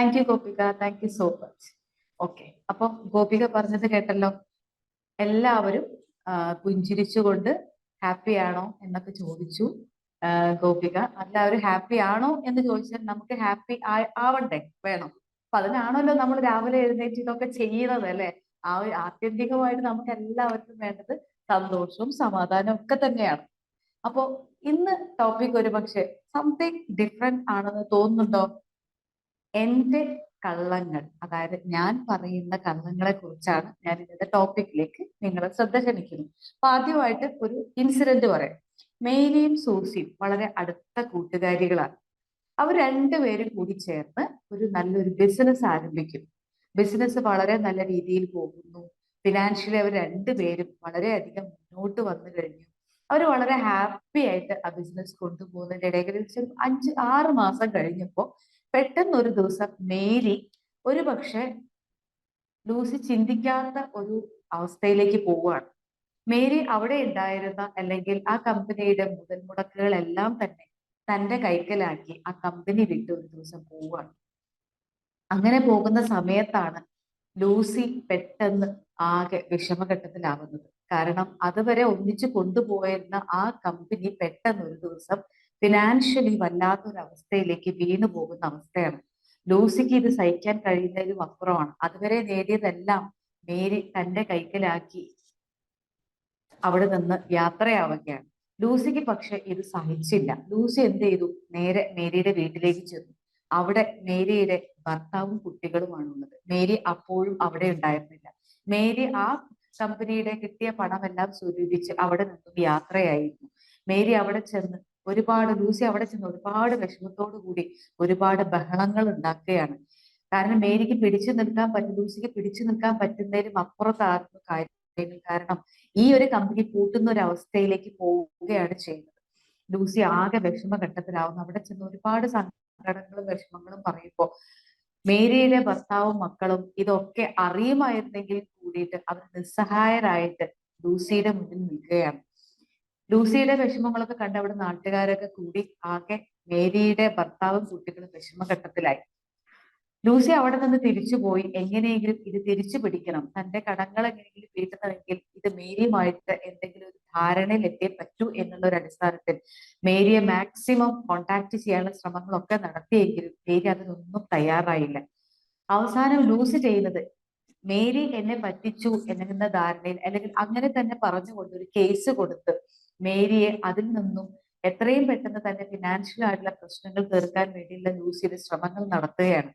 Thank you Gopika, thank you so much. Okay, അപ്പൊ ഗോപിക പറഞ്ഞത് കേട്ടല്ലോ. എല്ലാവരും പുഞ്ചിരിച്ചുകൊണ്ട് ഹാപ്പി ആണോ എന്നൊക്കെ ചോദിച്ചു. ഗോപിക, എല്ലാവരും ഹാപ്പി ആണോ എന്ന് ചോദിച്ചാൽ നമുക്ക് ഹാപ്പി ആവണ്ടേ, വേണം. അപ്പൊ അതിനാണല്ലോ നമ്മൾ രാവിലെ എഴുന്നേറ്റ് ഇതൊക്കെ ചെയ്യുന്നത്, അല്ലെ? ആ ഒരു ആത്യന്തികമായിട്ട് നമുക്ക് എല്ലാവർക്കും വേണ്ടത് സന്തോഷവും സമാധാനവും ഒക്കെ തന്നെയാണ്. അപ്പോ ഇന്ന് ടോപ്പിക് ഒരു പക്ഷെ സംതിങ് ഡിഫറെന്റ് ആണെന്ന് തോന്നുന്നുണ്ടോ? എന്റെ കള്ളങ്ങൾ, അതായത് ഞാൻ പറയുന്ന കള്ളങ്ങളെ കുറിച്ചാണ് ഞാൻ ഇന്നത്തെ ടോപ്പിക്കിലേക്ക് നിങ്ങളെ ശ്രദ്ധ ക്ഷണിക്കുന്നത്. അപ്പൊ ആദ്യമായിട്ട് ഒരു ഇൻസിഡന്റ് പറയാം. മേരിയും സൂസിയും വളരെ അടുത്ത കൂട്ടുകാരികളാണ്. അവർ രണ്ടുപേരും കൂടി ചേർന്ന് ഒരു നല്ലൊരു ബിസിനസ് ആരംഭിക്കും. ബിസിനസ് വളരെ നല്ല രീതിയിൽ പോകുന്നു. ഫിനാൻഷ്യലി അവർ രണ്ടുപേരും വളരെയധികം മുന്നോട്ട് വന്നു കഴിഞ്ഞു. അവർ വളരെ ഹാപ്പി ആയിട്ട് ആ ബിസിനസ് കൊണ്ടുപോകുന്നതിന്റെ ഇടയിൽ ഏകദേശം 5-6 മാസം കഴിഞ്ഞപ്പോ പെട്ടെന്ന് ഒരു ദിവസം മേരി ഒരു പക്ഷെ ലൂസി ചിന്തിക്കാത്ത ഒരു അവസ്ഥയിലേക്ക് പോവുകയാണ്. മേരി അവിടെ ഉണ്ടായിരുന്ന അല്ലെങ്കിൽ ആ കമ്പനിയുടെ മുതൽ മുടക്കുകളെല്ലാം തന്നെ തന്റെ കൈക്കലാക്കി ആ കമ്പനി വിട്ട് ഒരു ദിവസം പോവുകയാണ്. അങ്ങനെ പോകുന്ന സമയത്താണ് ലൂസി പെട്ടെന്ന് ആകെ വിഷമഘട്ടത്തിലാവുന്നത്. കാരണം അതുവരെ ഒന്നിച്ചു കൊണ്ടുപോയിരുന്ന ആ കമ്പനി പെട്ടെന്ന് ഒരു ദിവസം ഫിനാൻഷ്യലി വല്ലാത്തൊരു അവസ്ഥയിലേക്ക് വീണു പോകുന്ന അവസ്ഥയാണ്. ലൂസിക്ക് ഇത് സഹിക്കാൻ കഴിയുന്നതിലും അപ്പുറമാണ്. അതുവരെ നേടിയതെല്ലാം മേരി തന്റെ കൈക്കലാക്കി അവിടെ നിന്ന് യാത്രയാവുകയാണ്. ലൂസിക്ക് പക്ഷെ ഇത് സഹിച്ചില്ല. ലൂസി എന്ത് ചെയ്തു? നേരെ മേരിയുടെ വീട്ടിലേക്ക് ചെന്നു. അവിടെ മേരിയുടെ ഭർത്താവും കുട്ടികളുമാണ് ഉള്ളത്. മേരി അപ്പോഴും അവിടെ ഉണ്ടായിരുന്നില്ല. മേരി ആ കമ്പനിയുടെ കിട്ടിയ പണമെല്ലാം സ്വരൂപിച്ച് അവിടെ നിന്നും യാത്രയായിരുന്നു. മേരി അവിടെ ചെന്ന് ലൂസി അവിടെ ചെന്ന് ഒരുപാട് വിഷമത്തോടു കൂടി ഒരുപാട് ബഹളങ്ങൾ ഉണ്ടാക്കുകയാണ്. കാരണം മേരിക്ക് ലൂസിക്ക് പിടിച്ചു നിൽക്കാൻ പറ്റുന്നതിലും അപ്പുറത്തായിരുന്നു കാര്യം. കാരണം ഈ ഒരു കമ്പനി പൂട്ടുന്ന ഒരു അവസ്ഥയിലേക്ക് പോവുകയാണ് ചെയ്യുന്നത്. ലൂസി ആകെ വിഷമഘട്ടത്തിലാവുന്നു. അവിടെ ചെന്ന് ഒരുപാട് സങ്കടങ്ങളും വിഷമങ്ങളും പറയുമ്പോ മേരിയുടെ ഭർത്താവും മക്കളും ഇതൊക്കെ അറിയുമായിരുന്നെങ്കിൽ കൂടിയിട്ട് അവർ നിസ്സഹായരായിട്ട് ലൂസിയുടെ മുന്നിൽ നിൽക്കുകയാണ്. ലൂസിയുടെ വിഷമങ്ങളൊക്കെ കണ്ട് അവിടെ നാട്ടുകാരൊക്കെ കൂടി ആകെ മേരിയുടെ ഭർത്താവും കുട്ടികളും വിഷമഘട്ടത്തിലായി. ലൂസി അവിടെ നിന്ന് തിരിച്ചുപോയി എങ്ങനെയെങ്കിലും ഇത് തിരിച്ചു പിടിക്കണം, തന്റെ കടങ്ങൾ എങ്ങനെയെങ്കിലും വീട്ടണമെങ്കിൽ ഇത് മേരിയുമായിട്ട് എന്തെങ്കിലും ഒരു ധാരണയിൽ എത്തിയേ പറ്റൂ എന്നുള്ള ഒരു അടിസ്ഥാനത്തിൽ മേരിയെ മാക്സിമം കോണ്ടാക്ട് ചെയ്യാനുള്ള ശ്രമങ്ങളൊക്കെ നടത്തിയെങ്കിലും മേരി അതിനൊന്നും തയ്യാറായില്ല. അവസാനം ലൂസി ചെയ്യുന്നത്, മേരി എന്നെ പറ്റിച്ചു എന്ന ധാരണയിൽ അല്ലെങ്കിൽ അങ്ങനെ തന്നെ പറഞ്ഞുകൊണ്ട് ഒരു കേസ് കൊടുത്ത് മേരിയെ അതിൽ നിന്നും എത്രയും പെട്ടെന്ന് തന്നെ ഫിനാൻഷ്യൽ ആയിട്ടുള്ള പ്രശ്നങ്ങൾ തീർക്കാൻ വേണ്ടിയുള്ള ലൂസിയുടെ ശ്രമങ്ങൾ നടത്തുകയാണ്.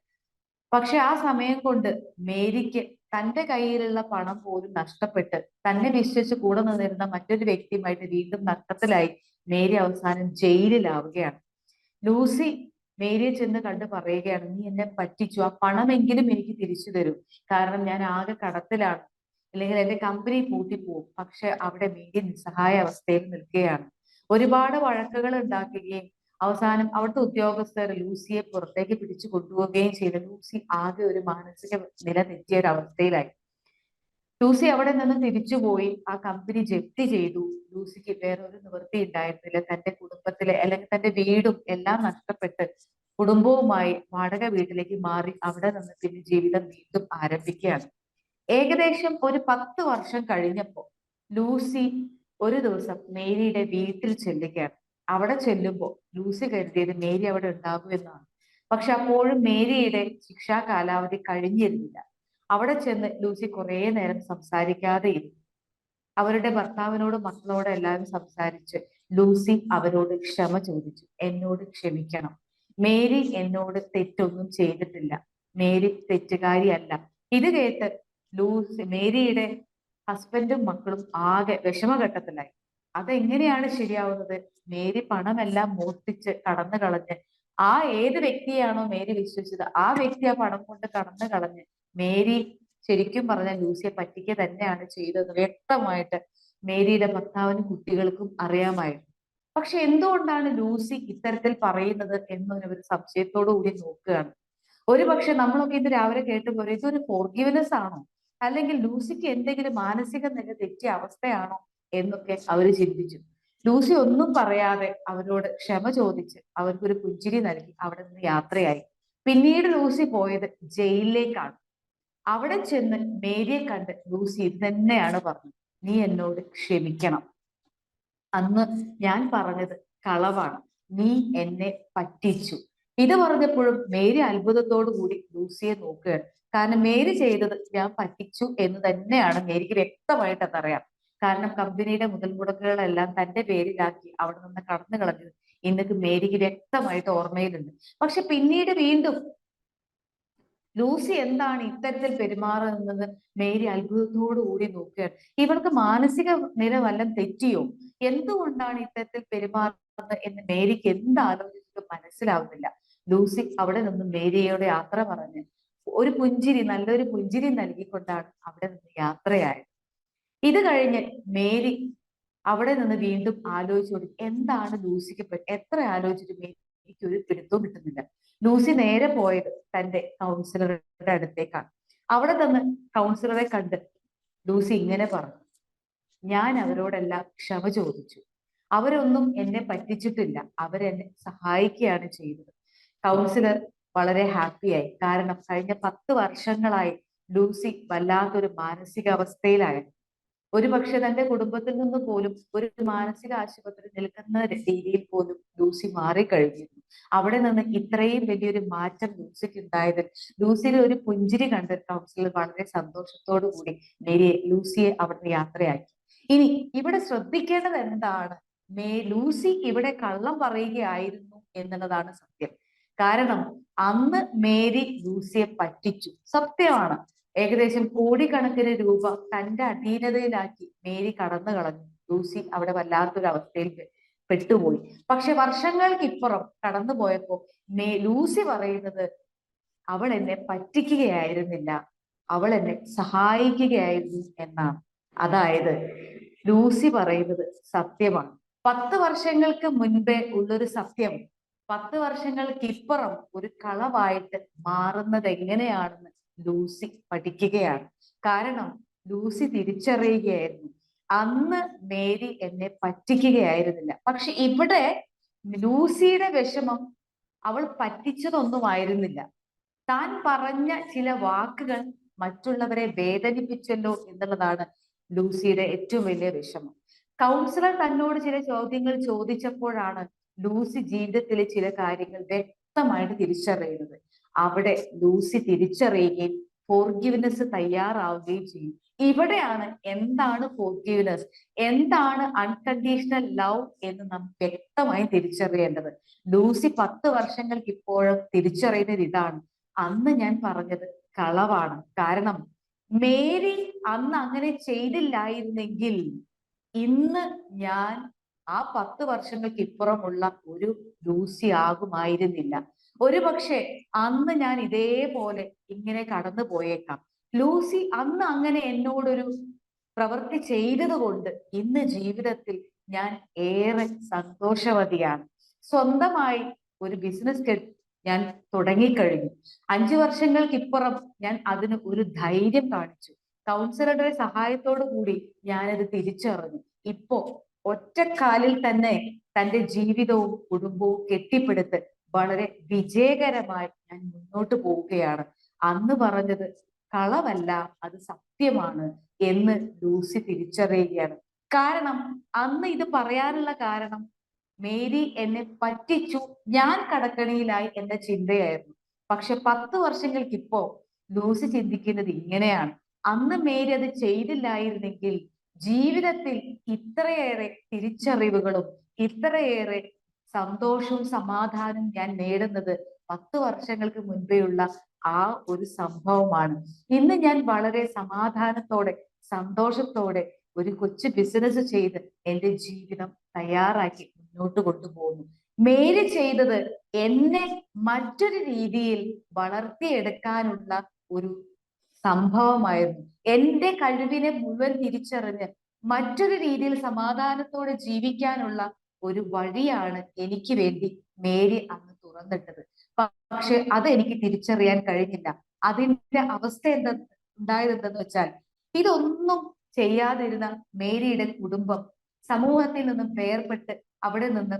പക്ഷെ ആ സമയം കൊണ്ട് മേരിക്ക് തന്റെ കയ്യിലുള്ള പണം പോലും നഷ്ടപ്പെട്ട് തന്നെ വിശ്വസിച്ച് കൂടെ നിന്നിരുന്ന മറ്റൊരു വ്യക്തിയുമായിട്ട് വീണ്ടും നഷ്ടത്തിലായി മേരി അവസാനം ജയിലിലാവുകയാണ്. ലൂസി മേരിയെ ചെന്ന് കണ്ട് പറയുകയാണ്, നീ എന്നെ പറ്റിച്ചു, ആ പണമെങ്കിലും എനിക്ക് തിരിച്ചു തരൂ, കാരണം ഞാൻ ആകെ കടത്തിലാണ്, അല്ലെങ്കിൽ എന്റെ കമ്പനി പൂട്ടിപ്പോവും. പക്ഷെ അവിടെ മേരി നിസ്സഹായ അവസ്ഥയിൽ നിൽക്കുകയാണ്. ഒരുപാട് വഴക്കുകൾ ഉണ്ടാക്കുകയും അവസാനം അവിടുത്തെ ഉദ്യോഗസ്ഥർ ലൂസിയെ പുറത്തേക്ക് പിടിച്ചു കൊണ്ടുപോവുകയും ചെയ്ത ലൂസി ആകെ ഒരു മാനസിക നില തെറ്റിയ ഒരു അവസ്ഥയിലായി. ലൂസി അവിടെ നിന്ന് തിരിച്ചുപോയി ആ കമ്പനി ജപ്തി ചെയ്തു. ലൂസിക്ക് വേറെ ഒരു നിവൃത്തി ഉണ്ടായിരുന്നില്ല. തന്റെ കുടുംബത്തിലെ അല്ലെങ്കിൽ തന്റെ വീടും എല്ലാം നഷ്ടപ്പെട്ട് കുടുംബവുമായി വാടക വീട്ടിലേക്ക് മാറി അവിടെ നിന്ന് പിന്നെ ജീവിതം വീണ്ടും ആരംഭിക്കുകയാണ്. ഏകദേശം ഒരു 10 വർഷം കഴിഞ്ഞപ്പോ ലൂസി ഒരു ദിവസം മേരിയുടെ വീട്ടിൽ ചെല്ലുകയാണ്. അവിടെ ചെല്ലുമ്പോൾ ലൂസി കരുതിയത് മേരി അവിടെ ഉണ്ടാകുമെന്നാണ്. പക്ഷെ അപ്പോഴും മേരിയുടെ ശിക്ഷാ കാലാവധി കഴിഞ്ഞിരുന്നില്ല. അവിടെ ചെന്ന് ലൂസി കുറെ നേരം സംസാരിക്കാതെ ഇരുന്നു. അവരുടെ ഭർത്താവിനോടും മക്കളോടും എല്ലാവരും സംസാരിച്ച് ലൂസി അവരോട് ക്ഷമ ചോദിച്ചു. എന്നോട് ക്ഷമിക്കണം, മേരി എന്നോട് തെറ്റൊന്നും ചെയ്തിട്ടില്ല, മേരി തെറ്റുകാരിയല്ല. ഇത് കേട്ട് മേരിയുടെ ഹസ്ബൻഡും മക്കളും ആകെ വിഷമഘട്ടത്തിലായി. അതെങ്ങനെയാണ് ശരിയാവുന്നത്? മേരി പണമെല്ലാം മോഷ്ടിച്ച് കടന്നു കളഞ്ഞ് ആ ഏത് വ്യക്തിയാണോ മേരി വിശ്വസിച്ചത് ആ വ്യക്തി ആ പണം കൊണ്ട് കടന്നു കളഞ്ഞ് മേരി ശരിക്കും പറഞ്ഞ ലൂസിയെ പറ്റിക്കുക തന്നെയാണ് ചെയ്തത് വ്യക്തമായിട്ട് മേരിയുടെ ഭർത്താവിനും കുട്ടികൾക്കും അറിയാമായിരുന്നു. പക്ഷെ എന്തുകൊണ്ടാണ് ലൂസി ഇത്തരത്തിൽ പറയുന്നത് എന്നൊരു സംശയത്തോടു കൂടി നോക്കുകയാണ്. ഒരു പക്ഷെ നമ്മളൊക്കെ ഇത് രാവിലെ കേട്ട് പോരും, ഇതൊരു ഫോർഗിവ്നെസ് ആണോ, അല്ലെങ്കിൽ ലൂസിക്ക് എന്തെങ്കിലും മാനസിക നില തെറ്റിയ അവസ്ഥയാണോ എന്നൊക്കെ അവർ ചിന്തിച്ചു. ലൂസി ഒന്നും പറയാതെ അവരോട് ക്ഷമ ചോദിച്ച് അവർക്കൊരു പുഞ്ചിരി നൽകി അവിടെ നിന്ന് യാത്രയായി. പിന്നീട് ലൂസി പോയത് ജയിലിലേക്കാണ്. അവിടെ ചെന്ന് മേരിയെ കണ്ട് ലൂസി ഇത് തന്നെയാണ് പറഞ്ഞത്: നീ എന്നോട് ക്ഷമിക്കണം. അന്ന് ഞാൻ പറഞ്ഞത് കളവാണ്, നീ എന്നെ പറ്റിച്ചു. ഇത് പറഞ്ഞപ്പോഴും മേരി അത്ഭുതത്തോടു കൂടി ലൂസിയെ നോക്കുകയാണ്. കാരണം മേരി ചെയ്തത് ഞാൻ പറ്റിച്ചു എന്ന് തന്നെയാണ് മേരിക്ക് വ്യക്തമായിട്ട് അതറിയാം. കാരണം കമ്പനിയുടെ മുതൽ മുടക്കുകളെല്ലാം തന്റെ പേരിലാക്കി അവിടെ നിന്ന് കടന്നു കളഞ്ഞത് ഇന്നൊക്കെ മേരിക്ക് വ്യക്തമായിട്ട് ഓർമ്മയിലുണ്ട്. പക്ഷെ പിന്നീട് വീണ്ടും ലൂസി എന്താണ് ഇത്തരത്തിൽ പെരുമാറുന്നത് മേരി അത്ഭുതത്തോടു കൂടി നോക്കുകയാണ്. ഇവൾക്ക് മാനസിക നില വല്ലതും തെറ്റിയോ, എന്തുകൊണ്ടാണ് ഇത്തരത്തിൽ പെരുമാറുന്നത് എന്ന് മേരിക്ക് എന്താലോചിച്ചിട്ടും മനസ്സിലാവുന്നില്ല. ലൂസി അവിടെ നിന്ന് മേരിയോട് യാത്ര പറഞ്ഞ് ഒരു പുഞ്ചിരി, നല്ലൊരു പുഞ്ചിരി നൽകിക്കൊണ്ടാണ് അവിടെ നിന്ന് യാത്രയായത്. ഇത് കഴിഞ്ഞ് മേരി അവിടെ നിന്ന് വീണ്ടും ആലോചിച്ചോടി എന്താണ് ലൂസിക്ക് എത്ര ആലോചിച്ചിട്ട് മേരിക്ക് ഒരു പിടുത്തവും കിട്ടുന്നില്ല. ലൂസി നേരെ പോയത് തന്റെ കൗൺസിലറുടെ അടുത്തേക്കാണ്. അവിടെ നിന്ന് കൗൺസിലറെ കണ്ട് ലൂസി ഇങ്ങനെ പറഞ്ഞു: ഞാൻ അവരോടെല്ലാം ക്ഷമ ചോദിച്ചു, അവരൊന്നും എന്നെ പറ്റിച്ചിട്ടില്ല, അവരെന്നെ സഹായിക്കുകയാണ് ചെയ്തത്. കൗൺസിലർ വളരെ ഹാപ്പിയായി. കാരണം കഴിഞ്ഞ 10 വർഷങ്ങളായി ലൂസി വല്ലാത്തൊരു മാനസികാവസ്ഥയിലായിരുന്നു. ഒരുപക്ഷെ തന്റെ കുടുംബത്തിൽ നിന്ന് പോലും ഒരു മാനസിക ആശുപത്രി നിൽക്കുന്ന രീതിയിൽ പോലും ലൂസി മാറിക്കഴിഞ്ഞിരുന്നു. അവിടെ നിന്ന് ഇത്രയും വലിയൊരു മാറ്റം ലൂസിക്ക് ഉണ്ടായതിൽ ലൂസിയിലെ ഒരു പുഞ്ചിരി കണ്ട് കൗൺസിലർ വളരെ സന്തോഷത്തോടു കൂടി ലൂസിയെ അവിടുന്ന് യാത്രയാക്കി. ഇനി ഇവിടെ ശ്രദ്ധിക്കേണ്ടത് എന്താണ്? ലൂസി ഇവിടെ കള്ളം പറയുകയായിരുന്നു എന്നുള്ളതാണ് സത്യം. കാരണം അന്ന് മേരി ലൂസിയെ പറ്റിച്ചു, സത്യമാണ്. ഏകദേശം കോടിക്കണക്കിന് രൂപ തന്റെ അധീനതയിലാക്കി മേരി കടന്നു കളഞ്ഞു. ലൂസി അവിടെ വല്ലാത്തൊരു അവസ്ഥയിൽ പെട്ടുപോയി. പക്ഷെ വർഷങ്ങൾക്കിപ്പുറം കടന്നു പോയപ്പോ ലൂസി പറയുന്നത് അവൾ എന്നെ പറ്റിക്കുകയായിരുന്നില്ല, അവൾ എന്നെ സഹായിക്കുകയായിരുന്നു എന്നാണ്. അതായത് ലൂസി പറയുന്നത് സത്യമാണ്. 10 വർഷങ്ങൾക്ക് മുൻപേ ഉള്ളൊരു സത്യം 10 വർഷങ്ങൾക്കിപ്പുറം ഒരു കളവായിട്ട് മാറുന്നത് എങ്ങനെയാണെന്ന് ലൂസി പഠിക്കുകയാണ്. കാരണം ലൂസി തിരിച്ചറിയുകയായിരുന്നു, അന്ന് മേരി എന്നെ പറ്റിക്കുകയായിരുന്നില്ല. പക്ഷെ ഇവിടെ ലൂസിയുടെ വിഷമം അവൾ പറ്റിച്ചതൊന്നും ആയിരുന്നില്ല, താൻ പറഞ്ഞ ചില വാക്കുകൾ മറ്റുള്ളവരെ വേദനിപ്പിച്ചല്ലോ എന്നുള്ളതാണ് ലൂസിയുടെ ഏറ്റവും വലിയ വിഷമം. കൗൺസിലർ തന്നോട് ചില ചോദ്യങ്ങൾ ചോദിച്ചപ്പോഴാണ് ലൂസി ജീവിതത്തിലെ ചില കാര്യങ്ങൾ വ്യക്തമായിട്ട് തിരിച്ചറിയുന്നത്. അവിടെ ലൂസി തിരിച്ചറിയുകയും ഫോർഗിവ്നെസ് തയ്യാറാവുകയും ചെയ്യും. ഇവിടെയാണ് എന്താണ് ഫോർഗിവ്നെസ്, എന്താണ് അൺകണ്ടീഷണൽ ലവ് എന്ന് നാം വ്യക്തമായി തിരിച്ചറിയേണ്ടത്. ലൂസി 10 വർഷങ്ങൾക്ക് ഇപ്പോഴും തിരിച്ചറിയുന്നത് ഇതാണ്: അന്ന് ഞാൻ പറഞ്ഞത് കളവാണ്. കാരണം മേരി അന്ന് അങ്ങനെ ചെയ്തില്ലായിരുന്നെങ്കിൽ ഇന്ന് ഞാൻ ആ 10 വർഷങ്ങൾക്ക് ഇപ്പുറമുള്ള ഒരു ലൂസി ആകുമായിരുന്നില്ല. ഒരു പക്ഷെ അന്ന് ഞാൻ ഇതേപോലെ ഇങ്ങനെ കടന്നു പോയേക്കാം. ലൂസി അന്ന് അങ്ങനെ എന്നോടൊരു പ്രവൃത്തി ചെയ്തത് കൊണ്ട് ഇന്ന് ജീവിതത്തിൽ ഞാൻ ഏറെ സന്തോഷവതിയാണ്. സ്വന്തമായി ഒരു ബിസിനസ് ഞാൻ തുടങ്ങിക്കഴിഞ്ഞു. 5 വർഷങ്ങൾക്കിപ്പുറം ഞാൻ അതിന് ഒരു ധൈര്യം കാണിച്ചു. കൗൺസിലറുടെ സഹായത്തോടു കൂടി ഞാനത് തിരിച്ചറിഞ്ഞു. ഇപ്പോ ഒറ്റക്കാലിൽ തന്നെ തന്റെ ജീവിതവും കുടുംബവും കെട്ടിപ്പടുത്ത് വളരെ വിജയകരമായി ഞാൻ മുന്നോട്ട് പോവുകയാണ്. അന്ന് പറഞ്ഞത് കളവല്ല, അത് സത്യമാണ് എന്ന് ലൂസി തിരിച്ചറിയുകയാണ്. കാരണം അന്ന് ഇത് പറയാനുള്ള കാരണം മേരി എന്നെ പറ്റിച്ചു, ഞാൻ കടക്കണിയിലായി എന്ന ചിന്തയായിരുന്നു. പക്ഷെ 10 വർഷങ്ങൾക്കിപ്പോ ലൂസി ചിന്തിക്കുന്നത് ഇങ്ങനെയാണ്: അന്ന് മേരി അത് ചെയ്തില്ലായിരുന്നെങ്കിൽ ജീവിതത്തിൽ ഇത്രയേറെ തിരിച്ചറിവുകളും ഇത്രയേറെ സന്തോഷവും സമാധാനവും ഞാൻ നേടുന്നത് 10 വർഷങ്ങൾക്ക് മുൻപേയുള്ള ആ ഒരു സംഭവമാണ്. ഇന്ന് ഞാൻ വളരെ സമാധാനത്തോടെ സന്തോഷത്തോടെ ഒരു കൊച്ചു ബിസിനസ് ചെയ്ത് എന്റെ ജീവിതം തയ്യാറാക്കി മുന്നോട്ട് കൊണ്ടുപോകുന്നു. മേരി ചെയ്തത് എന്നെ മറ്റൊരു രീതിയിൽ വളർത്തിയെടുക്കാനുള്ള ഒരു സംഭവമായിരുന്നു. എന്റെ കഴിവിനെ മുഴുവൻ തിരിച്ചറിഞ്ഞ് മറ്റൊരു രീതിയിൽ സമാധാനത്തോടെ ജീവിക്കാനുള്ള ഒരു വഴിയാണ് എനിക്ക് വേണ്ടി മേരി അന്ന് തുറന്നിട്ടത്. പക്ഷെ അത് എനിക്ക് തിരിച്ചറിയാൻ കഴിഞ്ഞില്ല. അതിന്റെ അവസ്ഥ ഉണ്ടായത് എന്തെന്ന് വെച്ചാൽ, ഇതൊന്നും ചെയ്യാതിരുന്ന മേരിയുടെ കുടുംബം സമൂഹത്തിൽ നിന്നും വേർപെട്ട് അവിടെ നിന്ന്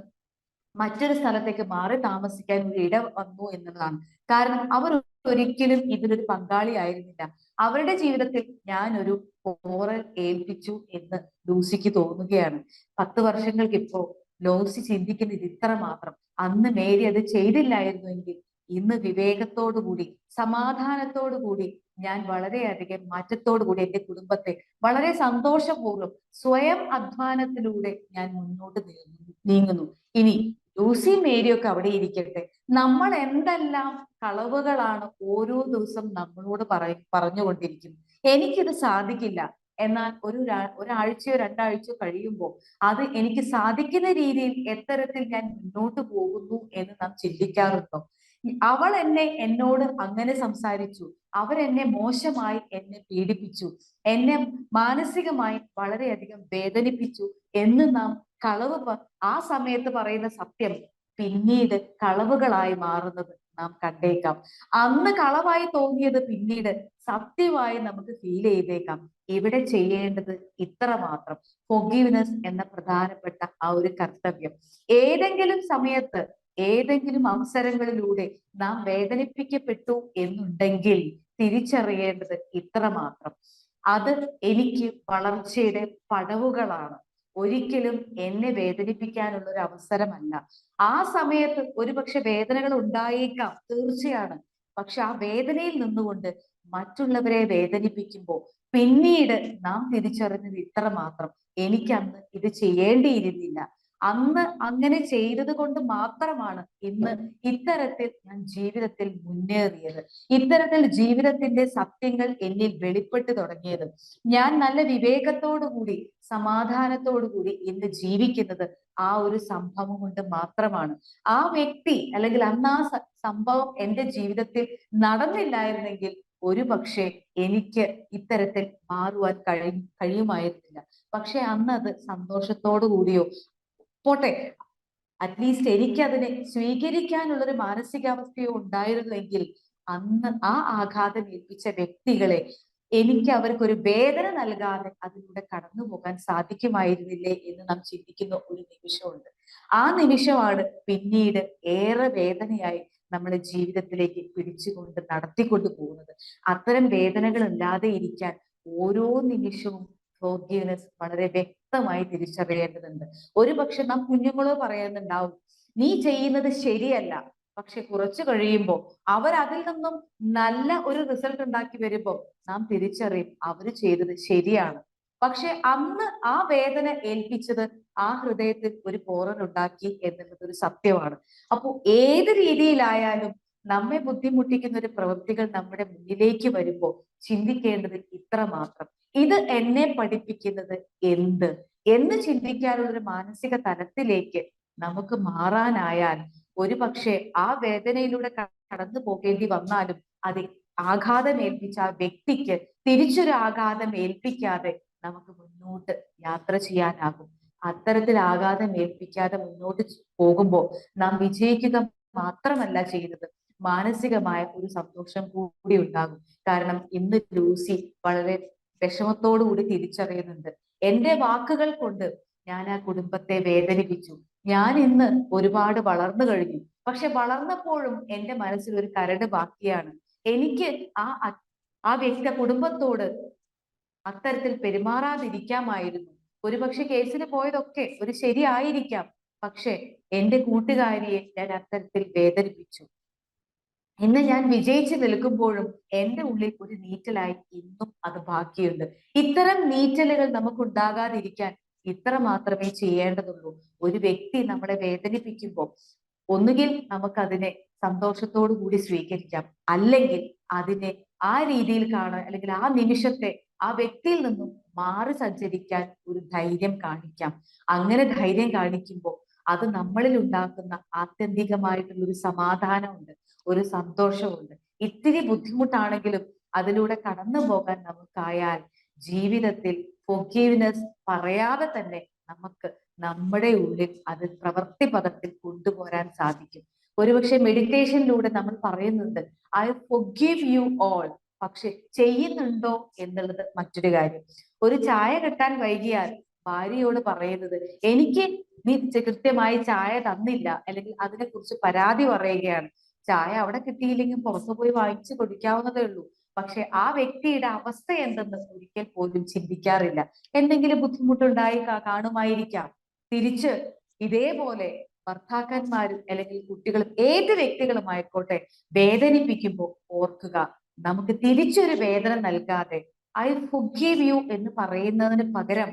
മറ്റൊരു സ്ഥലത്തേക്ക് മാറി താമസിക്കാൻ ഒരു ഇട വന്നു എന്നുള്ളതാണ്. കാരണം അവർ ഒരിക്കലും ഇതിലൊരു പങ്കാളിയായിരുന്നില്ല. അവരുടെ ജീവിതത്തിൽ ഞാൻ ഒരു പോറൽ ഏൽപ്പിച്ചു എന്ന് ലൂസിക്ക് തോന്നുകയാണ്. 10 വർഷങ്ങൾക്ക് ഇപ്പോ ലൂസി ചിന്തിക്കുന്നത് ഇത്ര മാത്രം. അന്ന് മേരി അത് ചെയ്തില്ലായിരുന്നുവെങ്കിൽ ഇന്ന് വിവേകത്തോടു കൂടി സമാധാനത്തോടു കൂടി ഞാൻ വളരെയധികം മാറ്റത്തോടു കൂടി എന്റെ കുടുംബത്തെ വളരെ സന്തോഷപൂർവ്വം സ്വയം അധ്വാനത്തിലൂടെ ഞാൻ മുന്നോട്ട് നീങ്ങുന്നു. ഇനി ലൂസിയും മേരിയും ഒക്കെ അവിടെ ഇരിക്കട്ടെ. നമ്മൾ എന്തെല്ലാം കളവുകളാണ് ഓരോ ദിവസം നമ്മളോട് പറഞ്ഞുകൊണ്ടിരിക്കുന്നത്. എനിക്കിത് സാധിക്കില്ല. എന്നാൽ ഒരാഴ്ചയോ 2 ആഴ്ചയോ കഴിയുമ്പോൾ അത് എനിക്ക് സാധിക്കുന്ന രീതിയിൽ എത്തരത്തിൽ ഞാൻ മുന്നോട്ട് പോകുന്നു എന്ന് നാം ചിന്തിക്കാറുണ്ടോ? അവൾ എന്നോട് അങ്ങനെ സംസാരിച്ചു, അവരെന്നെ മോശമായി എന്നെ പീഡിപ്പിച്ചു, എന്നെ മാനസികമായി വളരെയധികം വേദനിപ്പിച്ചു എന്ന് നാം ആ സമയത്ത് പറയുന്ന സത്യം പിന്നീട് കളവുകളായി മാറുന്നത് നാം കണ്ടേക്കാം. അന്ന് കളവായി തോന്നിയത് പിന്നീട് സത്യമായി നമുക്ക് ഫീൽ ചെയ്തേക്കാം. ഇവിടെ ചെയ്യേണ്ടത് ഇത്ര മാത്രം, ഫൊഗീവ്നെസ് എന്ന പ്രധാനപ്പെട്ട ആ ഒരു കർത്തവ്യം. ഏതെങ്കിലും സമയത്ത് ഏതെങ്കിലും അവസരങ്ങളിലൂടെ നാം വേദനിപ്പിക്കപ്പെട്ടു എന്നുണ്ടെങ്കിൽ തിരിച്ചറിയേണ്ടത് ഇത്ര മാത്രം, അത് എനിക്ക് വളർച്ചയുടെ പടവുകളാണ്, ഒരിക്കലും എന്നെ വേദനിപ്പിക്കാനുള്ള ഒരു അവസരമല്ല. ആ സമയത്ത് ഒരുപക്ഷെ വേദനകൾ ഉണ്ടായേക്കാം, തീർച്ചയാണ്. പക്ഷെ ആ വേദനയിൽ നിന്നുകൊണ്ട് മറ്റുള്ളവരെ വേദനിപ്പിക്കുമ്പോൾ പിന്നീട് നാം തിരിച്ചറിഞ്ഞത് ഇത്ര മാത്രം, എനിക്ക് അന്ന് ഇത് ചെയ്യേണ്ടിയിരുന്നില്ല. അന്ന് അങ്ങനെ ചെയ്തത് കൊണ്ട് മാത്രമാണ് ഇന്ന് ഇത്തരത്തിൽ ഞാൻ ജീവിതത്തിൽ മുന്നേറിയത്, ഇത്തരത്തിൽ ജീവിതത്തിന്റെ സത്യങ്ങൾ എന്നിൽ വെളിപ്പെട്ടു തുടങ്ങിയത്. ഞാൻ നല്ല വിവേകത്തോടു കൂടി സമാധാനത്തോടു കൂടി ഇന്ന് ജീവിക്കുന്നത് ആ ഒരു സംഭവം കൊണ്ട് മാത്രമാണ്. ആ വ്യക്തി അല്ലെങ്കിൽ അന്ന് ആ സംഭവം എന്റെ ജീവിതത്തിൽ നടന്നില്ലായിരുന്നെങ്കിൽ ഒരു പക്ഷേ എനിക്ക് ഇത്തരത്തിൽ മാറുവാൻ കഴിയുമായിരുന്നില്ല. പക്ഷെ അന്ന് അത് സന്തോഷത്തോടു കൂടിയോ പോട്ടെ, അറ്റ്ലീസ്റ്റ് എനിക്ക് അതിനെ സ്വീകരിക്കാനുള്ള ഒരു മാനസികാവസ്ഥയോ ഉണ്ടായിരുന്നുവെങ്കിൽ അന്ന് ആ ആഘാതം ഏൽപ്പിച്ച വ്യക്തികളെ എനിക്ക് അവർക്കൊരു വേദന നൽകാതെ അതിലൂടെ കടന്നു പോകാൻ സാധിക്കുമായിരുന്നില്ലേ എന്ന് നാം ചിന്തിക്കുന്ന ഒരു നിമിഷമുണ്ട്. ആ നിമിഷമാണ് പിന്നീട് ഏറെ വേദനയായി നമ്മളെ ജീവിതത്തിലേക്ക് പിടിച്ചുകൊണ്ട് നടത്തിക്കൊണ്ടു പോകുന്നത്. അത്തരം വേദനകൾ ഇല്ലാതെ ഇരിക്കാൻ ഓരോ നിമിഷവും ഫോർഗീവ്നെസ് വളരെ വ്യക്തമായി തിരിച്ചറിയേണ്ടതുണ്ട്. ഒരു പക്ഷെ നാം കുഞ്ഞുങ്ങളോ പറയുന്നുണ്ടാവും, നീ ചെയ്യുന്നത് ശരിയല്ല. പക്ഷെ കുറച്ചു കഴിയുമ്പോൾ അവർ അതിൽ നിന്നും നല്ല ഒരു റിസൾട്ട് ഉണ്ടാക്കി വരുമ്പോൾ നാം തിരിച്ചറിയും അവർ ചെയ്തത് ശരിയാണ്. പക്ഷെ അന്ന് ആ വേദന ഏൽപ്പിച്ചത് ആ ഹൃദയത്തിൽ ഒരു പോറലുണ്ടാക്കി എന്നുള്ളത് ഒരു സത്യമാണ്. അപ്പൊ ഏത് രീതിയിലായാലും നമ്മെ ബുദ്ധിമുട്ടിക്കുന്ന ഒരു പ്രവൃത്തികൾ നമ്മുടെ മുന്നിലേക്ക് വരുമ്പോൾ ചിന്തിക്കേണ്ടത് ഇത്ര മാത്രം, ഇത് എന്നെ പഠിപ്പിക്കുന്നത് എന്ത് എന്ന് ചിന്തിക്കാനുള്ള ഒരു മാനസിക തലത്തിലേക്ക് നമുക്ക് മാറാനായാൽ ഒരു പക്ഷേ ആ വേദനയിലൂടെ കടന്നു പോകേണ്ടി വന്നാലും അത് ആഘാതം ഏൽപ്പിച്ച ആ വ്യക്തിക്ക് തിരിച്ചൊരു ആഘാതം ഏൽപ്പിക്കാതെ നമുക്ക് മുന്നോട്ട് യാത്ര ചെയ്യാനാകും. അത്തരത്തിൽ ആഘാതം ഏൽപ്പിക്കാതെ മുന്നോട്ട് പോകുമ്പോൾ നാം വിജയിക്കുക മാത്രമല്ല ചെയ്യുന്നത്, മാനസികമായ ഒരു സന്തോഷം കൂടി ഉണ്ടാകും. കാരണം ഇന്ന് ലൂസി വളരെ വിഷമത്തോടു കൂടി തിരിച്ചറിയുന്നുണ്ട്, എന്റെ വാക്കുകൾ കൊണ്ട് ഞാൻ ആ കുടുംബത്തെ വേദനിപ്പിച്ചു. ഞാൻ ഇന്ന് ഒരുപാട് വളർന്നു കഴിഞ്ഞു. പക്ഷെ വളർന്നപ്പോഴും എന്റെ മനസ്സിൽ ഒരു കരട് ബാക്കിയാണ്. എനിക്ക് ആ വ്യക്തി കുടുംബത്തോട് അത്തരത്തിൽ പെരുമാറാതിരിക്കാമായിരുന്നു. ഒരുപക്ഷെ കേസിന് പോയതൊക്കെ ഒരു ശരിയായിരിക്കാം. പക്ഷെ എന്റെ കൂട്ടുകാരിയെ ഞാൻ അത്തരത്തിൽ വേദനിപ്പിച്ചു. ഇന്ന് ഞാൻ വിജയിച്ചു നിൽക്കുമ്പോഴും എന്റെ ഉള്ളിൽ ഒരു നീറ്റലായി ഇന്നും അത് ബാക്കിയുണ്ട്. ഇത്തരം നീറ്റലുകൾ നമുക്ക് ഉണ്ടാകാതിരിക്കാൻ ഇത്ര മാത്രമേ ചെയ്യേണ്ടതുള്ളൂ. ഒരു വ്യക്തി നമ്മളെ വേദനിപ്പിക്കുമ്പോൾ ഒന്നുകിൽ നമുക്കതിനെ സന്തോഷത്തോടു കൂടി സ്വീകരിക്കാം, അല്ലെങ്കിൽ അതിനെ ആ രീതിയിൽ കാണാൻ, അല്ലെങ്കിൽ ആ നിമിഷത്തെ ആ വ്യക്തിയിൽ നിന്നും മാറി സഞ്ചരിക്കാൻ ഒരു ധൈര്യം കാണിക്കാം. അങ്ങനെ ധൈര്യം കാണിക്കുമ്പോൾ അത് നമ്മളിൽ ഉണ്ടാക്കുന്ന ആത്യന്തികമായിട്ടുള്ള ഒരു സമാധാനമുണ്ട്, ഒരു സന്തോഷമുണ്ട്. ഇത്തിരി ബുദ്ധിമുട്ടാണെങ്കിലും അതിലൂടെ കടന്നു പോകാൻ നമുക്കായാൽ ജീവിതത്തിൽ ഫോർഗീവ്നെസ് പറയാതെ തന്നെ നമുക്ക് നമ്മുടെ ഉള്ളിൽ അത് പ്രവൃത്തി പദത്തിൽ കൊണ്ടുപോരാൻ സാധിക്കും. ഒരുപക്ഷെ മെഡിറ്റേഷനിലൂടെ നമ്മൾ പറയുന്നുണ്ട് ഐ ഫോർഗീവ് യു ഓൾ, പക്ഷെ ചെയ്യുന്നുണ്ടോ എന്നുള്ളത് മറ്റൊരു കാര്യം. ഒരു ചായ കിട്ടാൻ വൈകിയാൽ ഭാര്യയോട് പറയുന്നത്, എനിക്ക് നീ കൃത്യമായി ചായ തന്നില്ല, അല്ലെങ്കിൽ അതിനെക്കുറിച്ച് പരാതി പറയുകയാണ്. ചായ അവിടെ കിട്ടിയില്ലെങ്കിൽ പുറത്തു പോയി വാങ്ങിച്ചു കുടിക്കാവുന്നതേ ഉള്ളൂ. പക്ഷെ ആ വ്യക്തിയുടെ അവസ്ഥ എന്തെന്ന് ഒരിക്കൽ പോലും ചിന്തിക്കാറില്ല. എന്തെങ്കിലും ബുദ്ധിമുട്ടുണ്ടായി കാണുമായിരിക്കാം. തിരിച്ച് ഇതേപോലെ ഭർത്താക്കന്മാരും അല്ലെങ്കിൽ കുട്ടികളും ഏത് വ്യക്തികളും ആയിക്കോട്ടെ വേദനിപ്പിക്കുമ്പോൾ ഓർക്കുക, നമുക്ക് തിരിച്ചൊരു വേദന നൽകാതെ ഐ ഫുഗീവ് യു എന്ന് പറയുന്നതിന് പകരം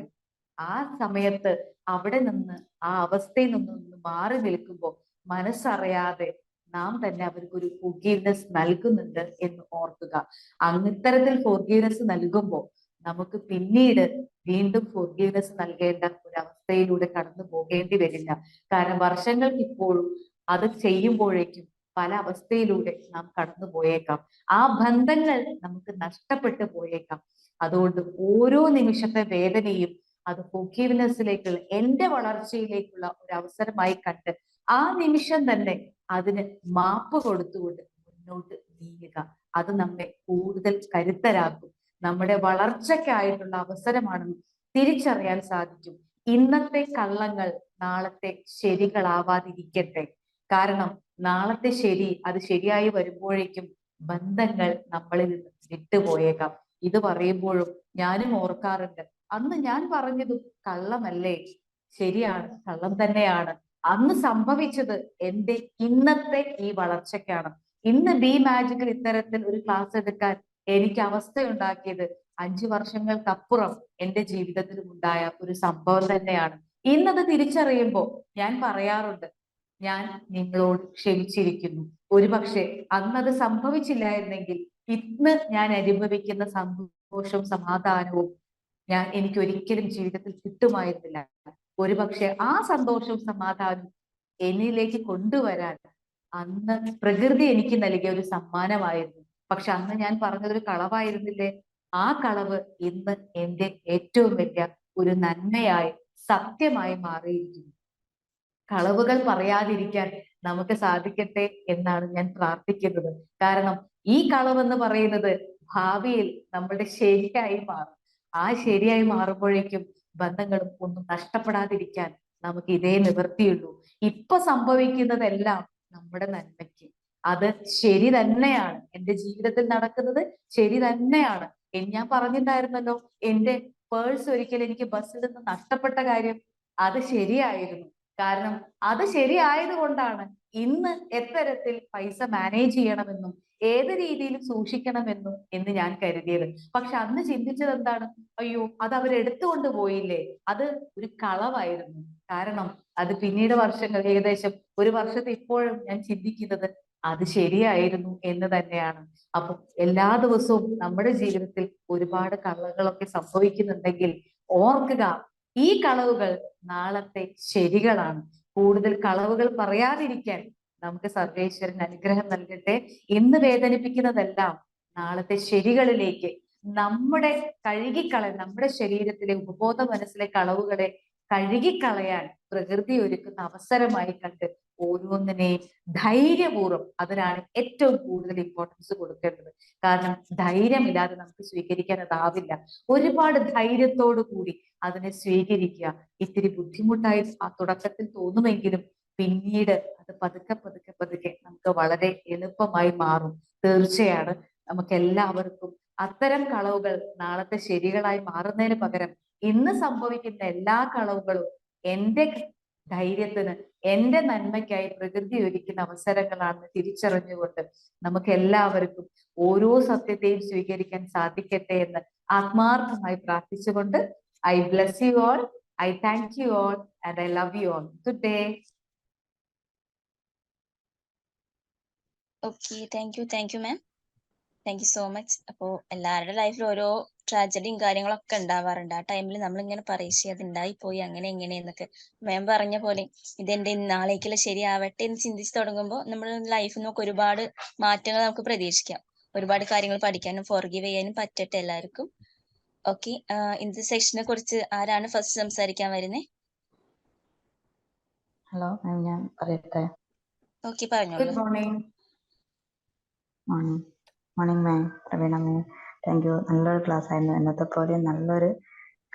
ആ സമയത്ത് അവിടെ നിന്ന് ആ അവസ്ഥയിൽ നിന്ന് മാറി നിൽക്കുമ്പോൾ മനസ്സറിയാതെ നാം തന്നെ അവർക്ക് ഒരു ഫുഗീവ്നെസ് നൽകുന്നുണ്ട് എന്ന് ഓർക്കുക. ഇത്തരത്തിൽ ഫുഗീവ്നെസ് നൽകുമ്പോൾ നമുക്ക് പിന്നീട് വീണ്ടും ഫുഗീവ്നെസ് നൽകേണ്ട ഒരു അവസ്ഥയിലൂടെ കടന്നു പോകേണ്ടി വരില്ല. കാരണം വർഷങ്ങൾക്ക് ഇപ്പോഴും അത് ചെയ്യുമ്പോഴേക്കും പല അവസ്ഥയിലൂടെ നാം കടന്നു പോയേക്കാം. ആ ബന്ധങ്ങൾ നമുക്ക് നഷ്ടപ്പെട്ടു പോയേക്കാം. അതുകൊണ്ട് ഓരോ നിമിഷത്തെ വേദനയും അത് ഫൊഗീവ്നെസ്സിലേക്കുള്ള എന്റെ വളർച്ചയിലേക്കുള്ള ഒരു അവസരമായി കണ്ട് ആ നിമിഷം തന്നെ അതിന് മാപ്പ് കൊടുത്തുകൊണ്ട് മുന്നോട്ട് നീങ്ങുക. അത് നമ്മെ കൂടുതൽ കരുത്തരാക്കും. നമ്മുടെ വളർച്ചയ്ക്കായിട്ടുള്ള അവസരമാണെന്ന് തിരിച്ചറിയാൻ സാധിക്കും. ഇന്നത്തെ കള്ളങ്ങൾ നാളത്തെ ശരികളാവാതിരിക്കട്ടെ. കാരണം നാളത്തെ ശരി അത് ശരിയായി വരുമ്പോഴേക്കും ബന്ധങ്ങൾ നമ്മളിൽ നിന്ന് വിട്ടുപോയേക്കാം. ഇത് പറയുമ്പോഴും ഞാനും ഓർക്കാറുണ്ട്, അന്ന് ഞാൻ പറഞ്ഞതും കള്ളമല്ലേ? ശരിയാണ്, കള്ളം തന്നെയാണ്. അന്ന് സംഭവിച്ചത് എന്റെ ഇന്നത്തെ ഈ വളർച്ചയ്ക്കാണ്. ഇന്ന് ബി മാജിക്കിൽ ഇത്തരത്തിൽ ഒരു ക്ലാസ് എടുക്കാൻ എനിക്ക് അവസ്ഥയുണ്ടാക്കിയത് 5 വർഷങ്ങൾക്കപ്പുറം എന്റെ ജീവിതത്തിലും ഉണ്ടായ ഒരു സംഭവം തന്നെയാണ്. ഇന്നത് തിരിച്ചറിയുമ്പോൾ ഞാൻ പറയാറുണ്ട്, ഞാൻ നിങ്ങളോട് ക്ഷമിച്ചിരിക്കുന്നു. ഒരുപക്ഷെ അന്നത് സംഭവിച്ചില്ലായിരുന്നെങ്കിൽ ഇന്ന് ഞാൻ അനുഭവിക്കുന്ന സന്തോഷവും സമാധാനവും എനിക്ക് ഒരിക്കലും ജീവിതത്തിൽ കിട്ടുമായിരുന്നില്ല. ഒരുപക്ഷെ ആ സന്തോഷവും സമാധാനവും എന്നിലേക്ക് കൊണ്ടുവരാൻ അന്ന് പ്രകൃതി എനിക്ക് നൽകിയ ഒരു സമ്മാനമായിരുന്നു. പക്ഷെ അന്ന് ഞാൻ പറഞ്ഞതൊരു കളവായിരുന്നില്ലേ? ആ കളവ് ഇന്ന് എന്റെ ഏറ്റവും വലിയ ഒരു നന്മയായി സത്യമായി മാറിയിരിക്കുന്നു. കളവുകൾ പറയാതിരിക്കാൻ നമുക്ക് സാധിക്കട്ടെ എന്നാണ് ഞാൻ പ്രാർത്ഥിക്കുന്നത്. കാരണം ഈ കളവെന്ന് പറയുന്നത് ഭാവിയിൽ നമ്മുടെ ശരിയായി മാറും. ആ ശരിയായി മാറുമ്പോഴേക്കും ബന്ധങ്ങളും ഒന്നും നഷ്ടപ്പെടാതിരിക്കാൻ നമുക്ക് ഇതേ നിവൃത്തിയുള്ളൂ. ഇപ്പൊ സംഭവിക്കുന്നതെല്ലാം നമ്മുടെ നന്മയ്ക്ക്. അത് ശരി തന്നെയാണ്. എന്റെ ജീവിതത്തിൽ നടക്കുന്നത് ശരി തന്നെയാണ്. ഞാൻ പറഞ്ഞിട്ടുണ്ടായിരുന്നല്ലോ, എന്റെ പേഴ്സ് ഒരിക്കൽ എനിക്ക് ബസ്സിൽ നിന്ന് നഷ്ടപ്പെട്ട കാര്യം. അത് ശരിയായിരുന്നു. കാരണം അത് ശരിയായത് കൊണ്ടാണ് ഇന്ന് എത്തരത്തിൽ പൈസ മാനേജ് ചെയ്യണമെന്നും ഏത് രീതിയിൽ സൂക്ഷിക്കണമെന്നും എന്ന് ഞാൻ കരുതിയത്. പക്ഷെ അന്ന് ചിന്തിച്ചത് എന്താണ്? അയ്യോ, അത് അവരെടുത്തുകൊണ്ട് പോയില്ലേ, അത് ഒരു കളവായിരുന്നു. കാരണം അത് പിന്നീട് വർഷങ്ങൾ, ഏകദേശം ഒരു വർഷത്തെ ഇപ്പോഴും ഞാൻ ചിന്തിക്കുന്നത് അത് ശരിയായിരുന്നു എന്ന് തന്നെയാണ്. അപ്പൊ എല്ലാ ദിവസവും നമ്മുടെ ജീവിതത്തിൽ ഒരുപാട് കളവുകളൊക്കെ സംഭവിക്കുന്നുണ്ടെങ്കിൽ ഓർക്കുക, ഈ കളവുകൾ നാളത്തെ ശരികളാണ്. കൂടുതൽ കളവുകൾ പറയാതിരിക്കാൻ നമുക്ക് സർവേശ്വരൻ അനുഗ്രഹം നൽകട്ടെ. ഇന്ന് വേദനിപ്പിക്കുന്നതെല്ലാം നാളത്തെ ശരികളിലേക്ക് നമ്മുടെ ശരീരത്തിലെ ഉപബോധ മനസ്സിലെ കളവുകളെ കഴുകിക്കളയാൻ പ്രകൃതി ഒരുക്കുന്ന അവസരമായി കണ്ട് ഓരോന്നിനെയും ധൈര്യപൂർവ്വം, അതിനാണ് ഏറ്റവും കൂടുതൽ ഇമ്പോർട്ടൻസ് കൊടുക്കേണ്ടത്. കാരണം ധൈര്യമില്ലാതെ നമുക്ക് സ്വീകരിക്കാൻ അതാവില്ല. ഒരുപാട് ധൈര്യത്തോടു കൂടി അതിനെ സ്വീകരിക്കുക. ഇത്തിരി ബുദ്ധിമുട്ടായി ആ തുടക്കത്തിൽ തോന്നുമെങ്കിലും പിന്നീട് അത് പതുക്കെ പതുക്കെ പതുക്കെ നമുക്ക് വളരെ എളുപ്പമായി മാറും. തീർച്ചയാണ്, നമുക്ക് എല്ലാവർക്കും അത്തരം കളവുകൾ നാളത്തെ ശരികളായി മാറുന്നതിന് പകരം ഇന്ന് സംഭവിക്കുന്ന എല്ലാ കളവുകളും എന്റെ ധൈര്യത്തിന്, എന്റെ നന്മയ്ക്കായി പ്രകൃതി ഒരുക്കുന്ന അവസരങ്ങളാണെന്ന് തിരിച്ചറിഞ്ഞുകൊണ്ട് നമുക്ക് എല്ലാവർക്കും ഓരോ സത്യത്തെയും സ്വീകരിക്കാൻ സാധിക്കട്ടെ എന്ന് ആത്മാർത്ഥമായി പ്രാർത്ഥിച്ചുകൊണ്ട് I bless you all, I thank you all, and I love you all. Good day. Okay, thank you ma'am. Thank you so much. അപ്പോൾ എല്ലാവരുടെ ലൈഫിൽ ഓരോ ട്രാജഡിയും കാര്യങ്ങളൊക്കെ ഉണ്ടാവാറുണ്ട്. ആ ടൈമിൽ നമ്മളിങ്ങനെ പറയിച്ച് അത് ഉണ്ടായിപ്പോയി അങ്ങനെ എങ്ങനെ എന്നൊക്കെ. മാം പറഞ്ഞ പോലെ ഇതെന്റെ നാളേക്കുള്ള ശരിയാവട്ടെ എന്ന് ചിന്തിച്ച് തുടങ്ങുമ്പോൾ നമ്മുടെ ലൈഫിൽ നിന്നൊക്കെ ഒരുപാട് മാറ്റങ്ങൾ നമുക്ക് പ്രതീക്ഷിക്കാം. ഒരുപാട് കാര്യങ്ങൾ പഠിക്കാനും ഫോർഗീവ് ചെയ്യാനും പറ്റട്ടെ എല്ലാവർക്കും. ഓക്കെ, ഇന്നത്തെ സെക്ഷനെ കുറിച്ച് ആരാണ് ഫസ്റ്റ് സംസാരിക്കാൻ വരുന്നത്? ഹലോ മാം, ഞാൻ പറയട്ടെ? ഓക്കെ, പറഞ്ഞോളൂ. Good morning. Morning ma'am, Praveena ma'am. Thank U. നല്ലൊരു ക്ലാസ് ആയിരുന്നു. എന്നത്തെ പോലെ നല്ലൊരു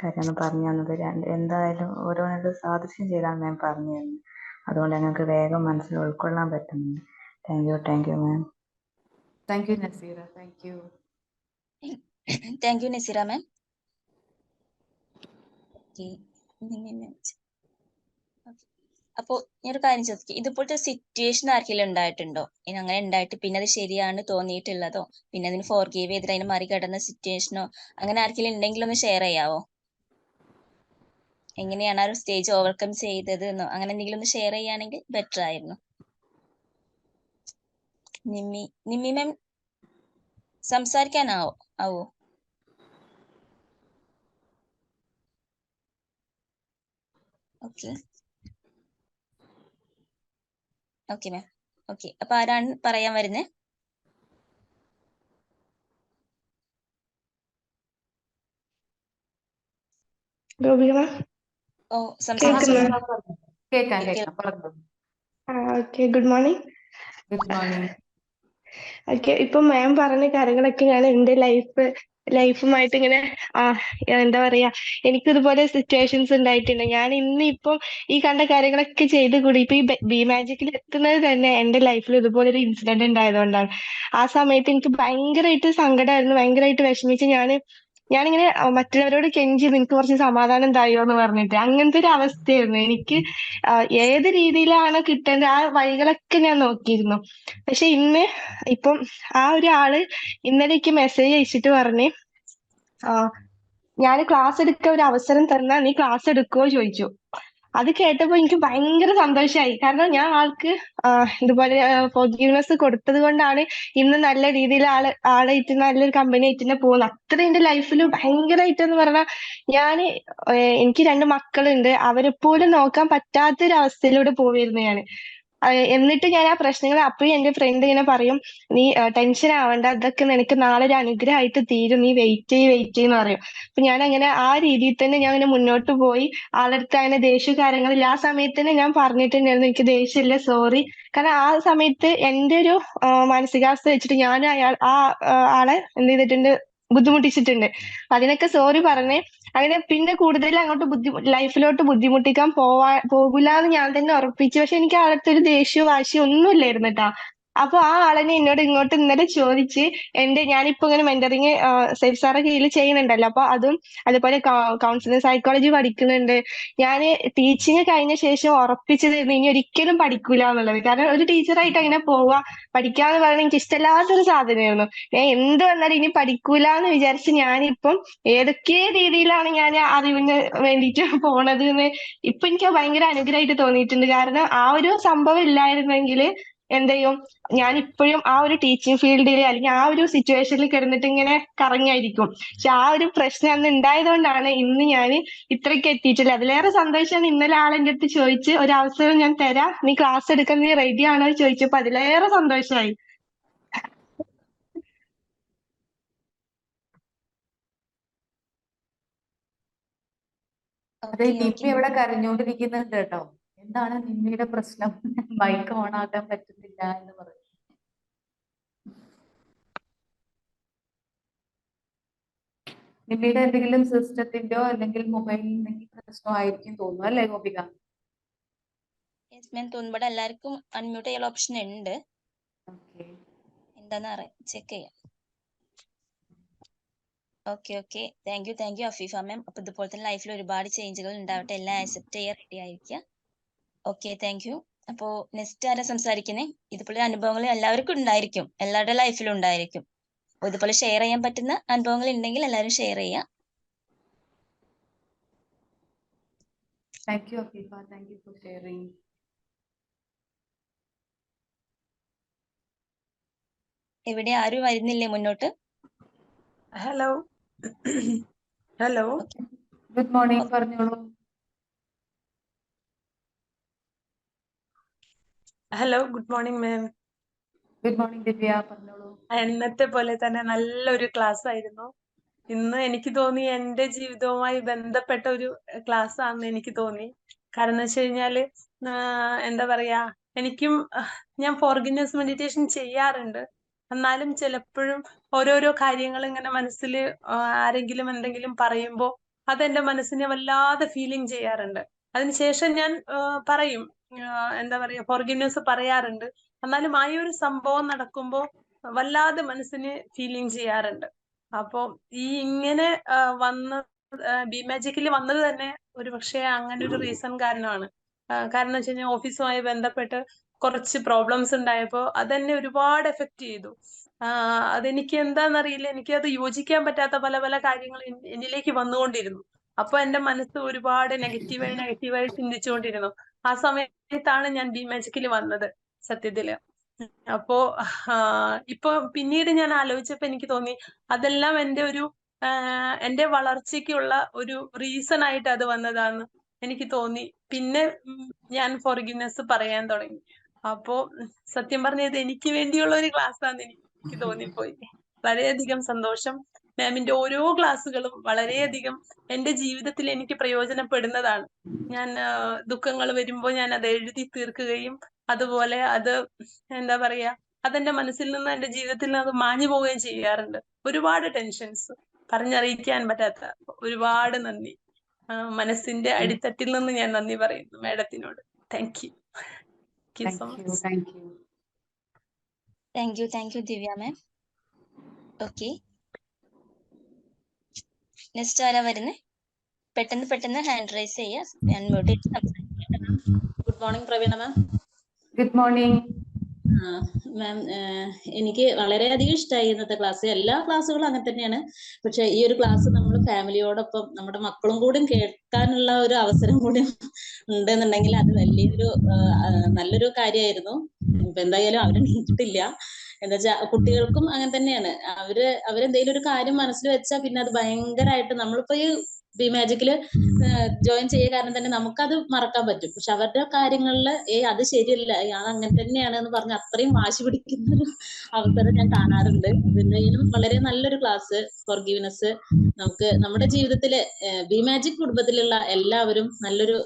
കാര്യമാണ് പറഞ്ഞു തന്നത്. എന്തായാലും ഓരോന്നിട്ട് സാദൃശ്യം ചെയ്താണ് മാം പറഞ്ഞു തരുന്നത്. അതുകൊണ്ട് ഞങ്ങൾക്ക് വേഗം മനസ്സിൽ ഉൾക്കൊള്ളാൻ പറ്റുന്നുണ്ട്. Thank you ma'am. Thank you Naseera. Thank you. Thank you Naseera ma'am. അപ്പോ ഞാനൊരു കാര്യം ചോദിക്കും, ഇതുപോലത്തെ സിറ്റുവേഷൻ ആർക്കെങ്കിലും ഉണ്ടായിട്ടുണ്ടോ? ഇനി അങ്ങനെ ഉണ്ടായിട്ട് പിന്നെ അത് ശരിയാണ് തോന്നിയിട്ടുള്ളതോ, പിന്നെ അതിന് ഫോർഗീവ് ചെയ്തിട്ട് അതിന് മറികടന്ന സിറ്റുവേഷനോ അങ്ങനെ ആർക്കെങ്കിലും ഉണ്ടെങ്കിൽ ഒന്ന് ഷെയർ ചെയ്യാവോ? എങ്ങനെയാണ് ആ ഒരു സ്റ്റേജ് ഓവർകം ചെയ്തത് എന്നോ അങ്ങനെ എന്തെങ്കിലും ഒന്ന് ഷെയർ ചെയ്യുകയാണെങ്കിൽ ബെറ്റർ ആയിരുന്നു. നിമ്മി മാം സംസാരിക്കാനാവോ? Okay okay ma'am. ഓക്കെ, അപ്പൊ ആരാണ് പറയാൻ വരുന്നത്? ഗോപിക മാം ഓ കേൾക്കുന്നു. കേൾക്കാം. പറഞ്ഞു. Okay, good morning. Good morning. Okay, ഇപ്പൊ മാം പറഞ്ഞ കാര്യങ്ങളൊക്കെ ഞാൻ എൻ്റെ ലൈഫുമായിട്ട് ഇങ്ങനെ എന്താ പറയാ, എനിക്ക് ഇതുപോലെ സിറ്റുവേഷൻസ് ഉണ്ടായിട്ടുണ്ട്. ഞാൻ ഇപ്പം ഈ കണ്ട കാര്യങ്ങളൊക്കെ ചെയ്ത് കൂടി ഇപ്പൊ ഈ ബി മാജിക്കിൽ എത്തുന്നത് തന്നെ എൻ്റെ ലൈഫിൽ ഇതുപോലെ ഒരു ഇൻസിഡന്റ് ഉണ്ടായതുകൊണ്ടാണ്. ആ സമയത്ത് എനിക്ക് ഭയങ്കരമായിട്ട് സങ്കടമായിരുന്നു, ഭയങ്കരമായിട്ട് വിഷമിച്ച് ഞാനിങ്ങനെ മറ്റുള്ളവരോട് കെഞ്ചി നിനക്ക് കുറച്ച് സമാധാനം തായോ എന്ന് പറഞ്ഞിട്ട് അങ്ങനത്തെ ഒരു അവസ്ഥയായിരുന്നു എനിക്ക്. ഏത് രീതിയിലാണ് കിട്ടേണ്ടത് ആ വഴികളൊക്കെ ഞാൻ നോക്കിയിരുന്നു. പക്ഷെ ഇപ്പം ആ ഒരാള് ഇന്നലെ എനിക്ക് മെസ്സേജ് അയച്ചിട്ട് പറഞ്ഞ് ഞാൻ ക്ലാസ് എടുക്കാൻ ഒരു അവസരം തന്നാ നീ ക്ലാസ് എടുക്കുവോ ചോദിച്ചു. അത് കേട്ടപ്പോ എനിക്ക് ഭയങ്കര സന്തോഷമായി. കാരണം ഞാൻ ആൾക്ക് ഇതുപോലെ ഫോർഗീവ്നെസ് കൊടുത്തത് കൊണ്ടാണ് ഇന്ന് നല്ല രീതിയിൽ ആളായിട്ട് നല്ലൊരു കമ്പനി ആയിട്ട് തന്നെ പോകുന്നത്. അത്ര എന്റെ ലൈഫിൽ ഭയങ്കരമായിട്ടെന്ന് പറഞ്ഞാൽ എനിക്ക് 2 മക്കളുണ്ട്, അവരെ പോലും നോക്കാൻ പറ്റാത്തൊരു അവസ്ഥയിലൂടെ പോവായിരുന്നു ഞാൻ. എന്നിട്ട് ഞാൻ ആ പ്രശ്നങ്ങൾ അപ്പോഴും എന്റെ ഫ്രണ്ട് ഇങ്ങനെ പറയും, നീ ടെൻഷൻ ആവണ്ട, അതൊക്കെ നിനക്ക് നാളെ ഒരു അനുഗ്രഹമായിട്ട് തീരും, നീ വെയിറ്റ് ചെയ്യെന്ന് പറയും. അപ്പൊ ഞാൻ അങ്ങനെ ആ രീതിയിൽ തന്നെ ഞാൻ അങ്ങനെ മുന്നോട്ട് പോയി. ആളടുത്ത് അങ്ങനെ ദേഷ്യ കാര്യങ്ങളില്ല. ആ സമയത്ത് തന്നെ ഞാൻ പറഞ്ഞിട്ടുണ്ടായിരുന്നു എനിക്ക് ദേഷ്യമില്ല, സോറി. കാരണം ആ സമയത്ത് എന്റെ ഒരു മാനസികാവസ്ഥ വെച്ചിട്ട് ഞാൻ ആളെ എന്ത് ചെയ്തിട്ടുണ്ട്, ബുദ്ധിമുട്ടിച്ചിട്ടുണ്ട്. അതിനൊക്കെ സോറി പറഞ്ഞ് അങ്ങനെ പിന്നെ കൂടുതൽ അങ്ങോട്ട് ലൈഫിലോട്ട് ബുദ്ധിമുട്ടിക്കാൻ പോകില്ല എന്ന് ഞാൻ തന്നെ ഉറപ്പിച്ചു. പക്ഷെ എനിക്ക് ആളടുത്ത് ഒരു ദേഷ്യവും വാശിയോ ഒന്നും ഇല്ലായിരുന്നു കേട്ടാ. അപ്പൊ ആ ആളെന്നെ എന്നോട് ഇങ്ങോട്ട് ഇന്നലെ ചോദിച്ച് ഞാനിപ്പോ ഇങ്ങനെ മെന്ററിങ് സേഫ് സാറെ കീഴിൽ ചെയ്യുന്നുണ്ടല്ലോ, അപ്പൊ അതുപോലെ കൗൺസിലിംഗ് സൈക്കോളജി പഠിക്കുന്നുണ്ട്. ഞാൻ ടീച്ചിങ് കഴിഞ്ഞ ശേഷം ഉറപ്പിച്ചതായിരുന്നു ഇനി ഒരിക്കലും പഠിക്കൂല എന്നുള്ളത്. കാരണം ഒരു ടീച്ചറായിട്ട് അങ്ങനെ പോവാ പഠിക്കാന്ന് പറയുന്നത് എനിക്ക് ഇഷ്ടമില്ലാത്തൊരു സാധനമായിരുന്നു. ഞാൻ എന്ത് വന്നാലും ഇനി പഠിക്കൂല എന്ന് വിചാരിച്ച് ഞാനിപ്പം ഏതൊക്കെ രീതിയിലാണ് ഞാൻ അറിവിന് വേണ്ടിയിട്ട് പോണത് എന്ന് ഇപ്പൊ എനിക്ക് ഭയങ്കര അനുഗ്രഹമായിട്ട് തോന്നിയിട്ടുണ്ട്. കാരണം ആ ഒരു സംഭവം ഇല്ലായിരുന്നെങ്കിൽ എന്ത് ചെയ്യും, ഞാൻ ഇപ്പോഴും ആ ഒരു ടീച്ചിങ് ഫീൽഡിൽ അല്ലെങ്കിൽ ആ ഒരു സിറ്റുവേഷനിൽ കിടന്നിട്ട് ഇങ്ങനെ കറങ്ങായിരിക്കും. പക്ഷെ ആ ഒരു പ്രശ്നം അന്ന് ഉണ്ടായതുകൊണ്ടാണ് ഇന്ന് ഞാൻ ഇത്രയ്ക്ക് എത്തിയിട്ടില്ല. അതിലേറെ സന്തോഷമാണ് ഇന്നലെ ആളെന്റെ അടുത്ത് ചോദിച്ച് ഒരു അവസരം ഞാൻ തരാം, നീ ക്ലാസ് എടുക്കാൻ നീ റെഡി ആണോ ചോദിച്ചപ്പോ അതിലേറെ സന്തോഷമായി. അതെ, നിമ്മി ഇവിടെ കരഞ്ഞോണ്ടിരിക്കുന്നുണ്ട് കേട്ടോ. എന്താണ് നിമ്മിയുടെ പ്രശ്നം? മൈക്ക് ഓൺ ആക്കാൻ പറ്റുന്നില്ല എന്ന് പറഞ്ഞു. നിമ്മിയുടെ എന്തെങ്കിലും സിസ്റ്റത്തിന്റെയോ അല്ലെങ്കിൽ മൊബൈലിൽ എന്തെങ്കിലും പ്രശ്നമായിരിക്കും തോന്നുന്നു, അല്ലേ ഗോപിക? തോന്നുമ്പോൾ എല്ലാവർക്കും അൺമ്യൂട്ട് ചെയ്യാനുള്ള ഓപ്ഷൻ ഉണ്ട്. ഓക്കെ, എന്താന്ന് ചെക്ക് ചെയ്യാം. ഓക്കെ താങ്ക് യു അഫീഫ മാം. അപ്പൊ ഇതുപോലെ തന്നെ ലൈഫിൽ ഒരുപാട് ചേഞ്ചുകൾ ഉണ്ടാവട്ടെ, എല്ലാം ആക്സെപ്റ്റ് ചെയ്യാൻ റെഡി ആയിരിക്കുക. Okay, thank U. അപ്പോ നെക്സ്റ്റ് ആരാ സംസാരിക്കുന്നേ? ഇതുപോലെ അനുഭവങ്ങൾ എല്ലാവർക്കും ഉണ്ടായിരിക്കും, എല്ലാവരുടെ ലൈഫിലും ഉണ്ടായിരിക്കും. ഇതുപോലെ ഷെയർ ചെയ്യാൻ പറ്റുന്ന അനുഭവങ്ങൾ ഉണ്ടെങ്കിൽ എല്ലാവരും ഷെയർ ചെയ്യാം. Thank you Afeefa, thank you for sharing. എവിടെ ആരും വരുന്നില്ലേ മുന്നോട്ട്? ഹലോ ഹലോ ഗുഡ് മോർണിംഗ്, പറഞ്ഞോളൂ. Hello good morning ma'am. Good morning Divya, പറഞ്ഞോളൂ. എന്നത്തെ പോലെ തന്നെ നല്ലൊരു ക്ലാസ് ആയിരുന്നു ഇന്ന്. എനിക്ക് തോന്നി എൻ്റെ ജീവിതവുമായി ബന്ധപ്പെട്ട ഒരു ക്ലാസ് ആണെന്ന് എനിക്ക് തോന്നി. കാരണം എന്ന് വെച്ച് കഴിഞ്ഞാല് എന്താ പറയാ, എനിക്കും ഞാൻ ഫോർഗിവ്നെസ് മെഡിറ്റേഷൻ ചെയ്യാറുണ്ട്. എന്നാലും ചിലപ്പോഴും ഓരോരോ കാര്യങ്ങൾ ഇങ്ങനെ മനസ്സിൽ ആരെങ്കിലും എന്തെങ്കിലും പറയുമ്പോൾ അതെന്റെ മനസ്സിനെ വല്ലാതെ ഫീലിംഗ് ചെയ്യാറുണ്ട്. അതിനുശേഷം ഞാൻ പറയും, എന്താ പറയാ, ഫോർഗിവ്നെസ് പറയാറുണ്ട്. എന്നാലും ആ ഒരു സംഭവം നടക്കുമ്പോ വല്ലാതെ മനസ്സിന് ഫീലിംഗ് ചെയ്യാറുണ്ട്. അപ്പൊ ഈ ഇങ്ങനെ വന്ന് ബി മാജിക്കിൽ വന്നത് തന്നെ ഒരു പക്ഷേ അങ്ങനെ ഒരു റീസൺ കാരണമാണ്. കാരണം വെച്ച് കഴിഞ്ഞാൽ ഓഫീസുമായി ബന്ധപ്പെട്ട് കുറച്ച് പ്രോബ്ലംസ് ഉണ്ടായപ്പോ അതെന്നെ ഒരുപാട് എഫക്ട് ചെയ്തു. അതെനിക്ക് എന്താണെന്നറിയില്ല, എനിക്ക് അത് യോജിക്കാൻ പറ്റാത്ത പല പല കാര്യങ്ങൾ എന്നിലേക്ക് വന്നുകൊണ്ടിരുന്നു. അപ്പൊ എന്റെ മനസ്സ് ഒരുപാട് നെഗറ്റീവായി ചിന്തിച്ചുകൊണ്ടിരുന്നു. ആ സമയത്താണ് ഞാൻ ബി മാജിക്കിൽ വന്നത് സത്യത്തില്. അപ്പോ ഇപ്പൊ പിന്നീട് ഞാൻ ആലോചിച്ചപ്പോ എനിക്ക് തോന്നി അതെല്ലാം എന്റെ വളർച്ചയ്ക്കുള്ള ഒരു റീസൺ ആയിട്ട് അത് വന്നതാന്ന് എനിക്ക് തോന്നി. പിന്നെ ഞാൻ ഫോർഗിവ്നെസ് പറയാൻ തുടങ്ങി. അപ്പോ സത്യം പറഞ്ഞത് എനിക്ക് വേണ്ടിയുള്ള ഒരു ക്ലാസ് ആണെന്ന് എനിക്ക് തോന്നിപ്പോയി. വളരെയധികം സന്തോഷം. മാമിന്റെ ഓരോ ക്ലാസ്സുകളും വളരെയധികം എന്റെ ജീവിതത്തിൽ എനിക്ക് പ്രയോജനപ്പെടുന്നതാണ്. ഞാൻ ദുഃഖങ്ങൾ വരുമ്പോൾ ഞാൻ അത് എഴുതി തീർക്കുകയും അതുപോലെ അത് എന്താ പറയാ, അതെന്റെ മനസ്സിൽ നിന്ന് എന്റെ ജീവിതത്തിൽ നിന്ന് അത് മാഞ്ഞു പോവുകയും ചെയ്യാറുണ്ട്. ഒരുപാട് ടെൻഷൻസ് പറഞ്ഞറിയിക്കാൻ പറ്റാത്ത. ഒരുപാട് നന്ദി. മനസ്സിന്റെ അടിത്തട്ടിൽ നിന്ന് ഞാൻ നന്ദി പറയുന്നു മാഡത്തിനോട്. Thank you so much. Thank you Divya ma'am. Okay, next ആരാ വരുന്നേ? പെട്ടെന്ന് ഹാൻഡ് റൈസ് ചെയ്യുക. അൺമ്യൂട്ട് ചെയ്ത് സംസാരിക്കുക. Good morning Praveena ma'am. Good morning ma'am, എനിക്ക് വളരെയധികം ഇഷ്ടമായി ഇന്നത്തെ ക്ലാസ്. എല്ലാ ക്ലാസ്സുകളും അങ്ങനെ തന്നെയാണ്. പക്ഷെ ഈ ഒരു ക്ലാസ് നമ്മൾ ഫാമിലിയോടൊപ്പം നമ്മുടെ മക്കളും കൂടി കേൾക്കാനുള്ള ഒരു അവസരം കൂടി ഉണ്ടെന്നുണ്ടെങ്കിൽ അത് വലിയൊരു നല്ലൊരു കാര്യമായിരുന്നു. ഇപ്പൊ എന്തായാലും അവര് നീട്ടിട്ടില്ല. എന്താ വെച്ചാ കുട്ടികൾക്കും അങ്ങനെ തന്നെയാണ്. അവരെന്തെങ്കിലും ഒരു കാര്യം മനസ്സിൽ വെച്ചാൽ പിന്നെ അത് ഭയങ്കരമായിട്ട്, നമ്മളിപ്പോ ഈ ബി മാജിക്കില് ജോയിൻ ചെയ്യുക കാരണം തന്നെ നമുക്കത് മറക്കാൻ പറ്റും. പക്ഷെ അവരുടെ കാര്യങ്ങളില് അത് ശരിയല്ല, അത് അങ്ങനെ തന്നെയാണ് എന്ന് പറഞ്ഞ് അത്രയും വാശി പിടിക്കുന്ന ഒരു അവസരം ഞാൻ കാണാറുണ്ട്. എന്തായാലും വളരെ നല്ലൊരു ക്ലാസ്. ഫോർഗിവ്നെസ് നമുക്ക് നമ്മുടെ ജീവിതത്തില് ബി മാജിക് കുടുംബത്തിലുള്ള എല്ലാവരും നല്ലൊരു